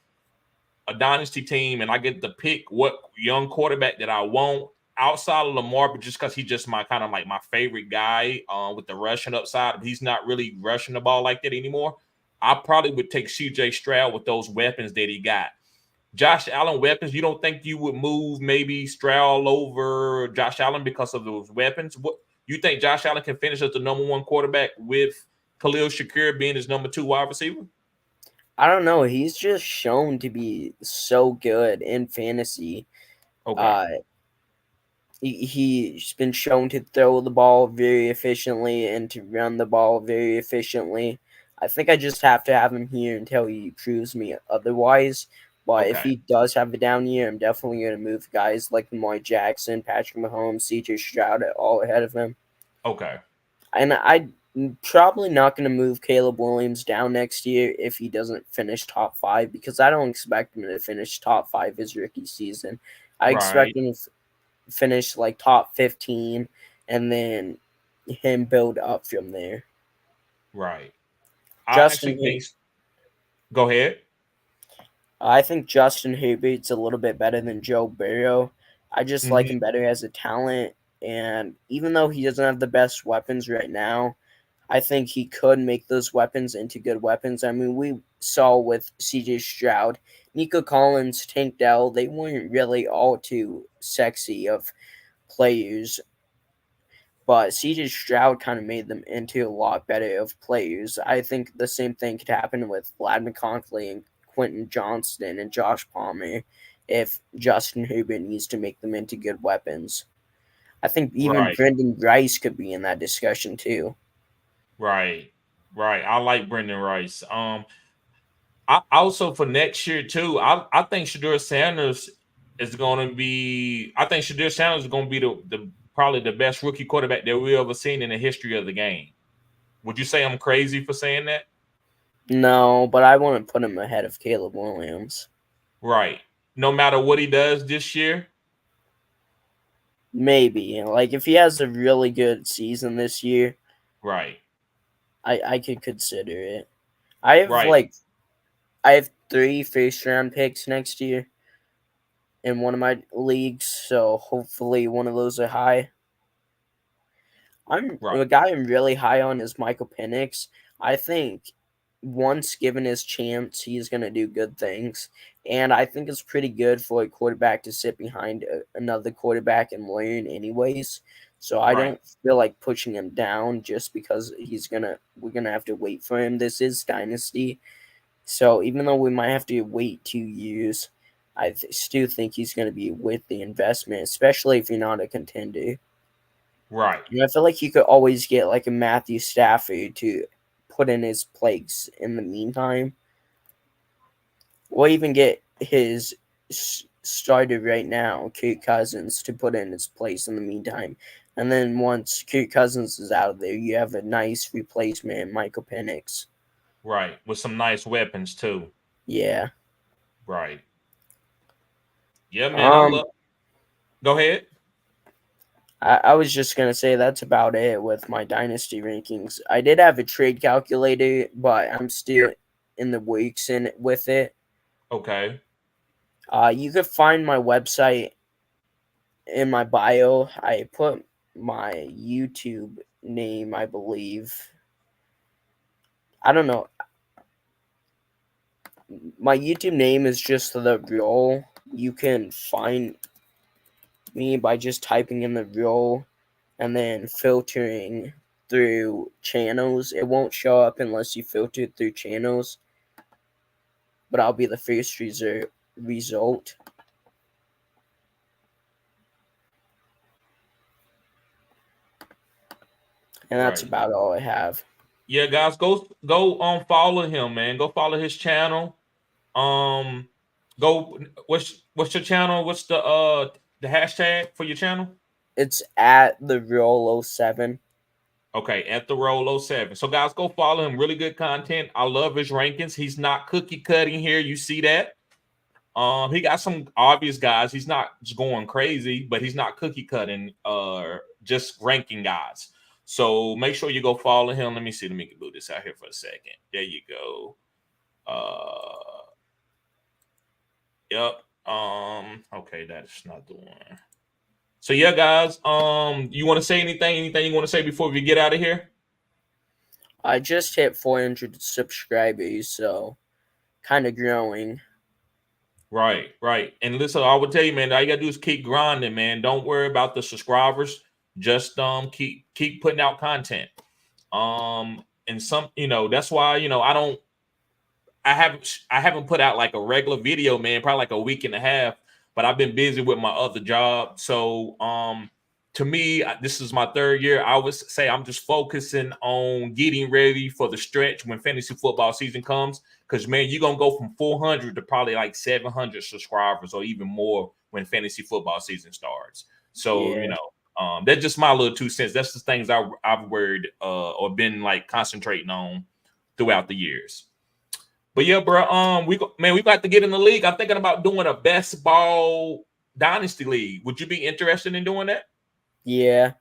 a dynasty team and I get to pick what young quarterback that I want outside of Lamar, but just because he's just my kind of like my favorite guy with the rushing upside, he's not really rushing the ball like that anymore. I probably would take CJ Stroud with those weapons that he got. Josh Allen weapons, you don't think you would move maybe Stroud over Josh Allen because of those weapons? What you think Josh Allen can finish as the number one quarterback with Khalil Shakir being his number 2 wide receiver? I don't know. He's just shown to be so good in fantasy. Okay. He's been shown to throw the ball very efficiently and to run the ball very efficiently. I think I just have to have him here until he proves me otherwise. But if Okay. he does have a down year, I'm definitely going to move guys like Lamar Jackson, Patrick Mahomes, CJ Stroud all ahead of him. Okay. And I'm probably not going to move Caleb Williams down next year if he doesn't finish top 5, because I don't expect him to finish top 5 his rookie season. I expect him to finish like top 15 and then him build up from there. Right. Go ahead. I think Justin Herbert's a little bit better than Joe Burrow. I just like him better as a talent. And even though he doesn't have the best weapons right now, I think he could make those weapons into good weapons. I mean, we saw with CJ Stroud, Nico Collins, Tank Dell, they weren't really all too sexy of players. But CJ Stroud kind of made them into a lot better of players. I think the same thing could happen with Vlad McConkley and Quentin Johnston and Josh Palmer if Justin Herbert needs to make them into good weapons. I think even Brendan Rice could be in that discussion too. Right. I like Brendan Rice. I also for next year too, I think Shedeur Sanders is going to be. I think Shedeur Sanders is going to be the probably the best rookie quarterback that we've ever seen in the history of the game. Would you say I'm crazy for saying that? No, but I want to put him ahead of Caleb Williams. Right. No matter what he does this year? Maybe. Like, if he has a really good season this year, right, I could consider it. I have 3 first-round picks next year in one of my leagues, so hopefully one of those are high. A guy I'm really high on is Michael Penix. I think once given his chance, he's going to do good things. And I think it's pretty good for a quarterback to sit behind another quarterback and learn anyways. So I don't feel like pushing him down just because we're going to have to wait for him. This is Dynasty. So even though we might have to wait 2 years, I still think he's going to be worth the investment, especially if you're not a contender. Right. And I feel like you could always get like a Matthew Stafford to put in his place in the meantime. Or even get his starter right now, Kirk Cousins, to put in his place in the meantime. And then once Kirk Cousins is out of there, you have a nice replacement, Michael Penix. Right. With some nice weapons too. Yeah. Right. Yeah, man. Go ahead. I was just going to say that's about it with my dynasty rankings. I did have a trade calculator, but I'm still in the weeks with it. Okay. You could find my website in my bio. I put my YouTube name, I believe. I don't know. My YouTube name is just The Real. You can find me by just typing in The Real and then filtering through channels. It won't show up unless you filter through channels, but I'll be the first result. And that's about all I have. Yeah, guys, go follow him, man. Go follow his channel. Go what's your channel? What's the hashtag for your channel? It's at The Real 07. Okay, at the roll 07. So guys, go follow him. Really good content. I love his rankings. He's not cookie cutting here. You see that? He got some obvious guys. He's not just going crazy, but he's not cookie cutting, just ranking guys. So make sure you go follow him. Let me see. Let me do this out here for a second. There you go. Yep. Okay, that's not the one. So yeah, guys. You want to say anything? Anything you want to say before we get out of here? I just hit 400 subscribers, so kind of growing. Right. And listen, I would tell you, man, all you gotta do is keep grinding, man. Don't worry about the subscribers. Just keep putting out content. And some, that's why, I haven't put out like a regular video, man, probably like a week and a half, but I've been busy with my other job. So to me, this is my third year. I would say I'm just focusing on getting ready for the stretch when fantasy football season comes. Because, man, you're going to go from 400 to probably like 700 subscribers or even more when fantasy football season starts. So, that's just my little 2 cents. That's the things I've worried or been like concentrating on throughout the years. But yeah, bro, we got to get in the league. I'm thinking about doing a best ball dynasty league. Would you be interested in doing that? Yeah.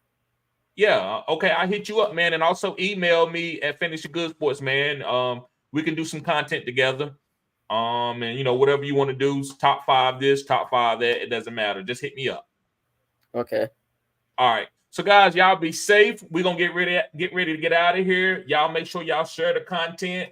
Yeah. Okay. I'll hit you up, man. And also email me at Fantasy Good Sports, man. We can do some content together. And whatever you want to do, top 5 this, top 5 that, it doesn't matter. Just hit me up. Okay. All right. So guys, y'all be safe. We're gonna get ready to get out of here. Y'all make sure y'all share the content.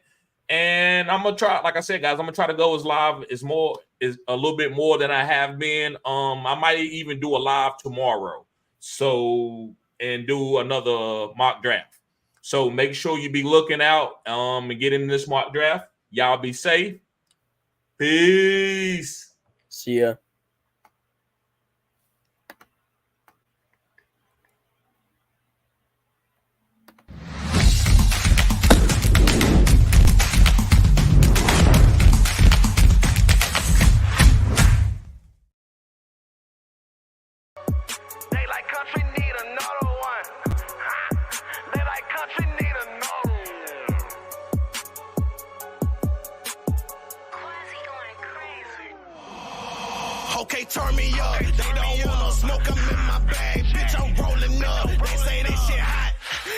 And I'm gonna try, like I said, guys, I'm gonna try to go as live as a little bit more than I have been. I might even do a live tomorrow. So, and do another mock draft. So make sure you be looking out and get in this mock draft. Y'all be safe. Peace. See ya. Okay, turn me up. They don't wanna smoke, I'm in my bag. Bitch, I'm rolling up. They say that shit hot.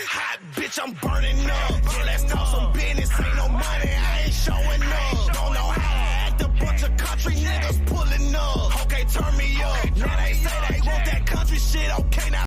Hot, bitch, I'm burning up. So let's talk some business. Ain't no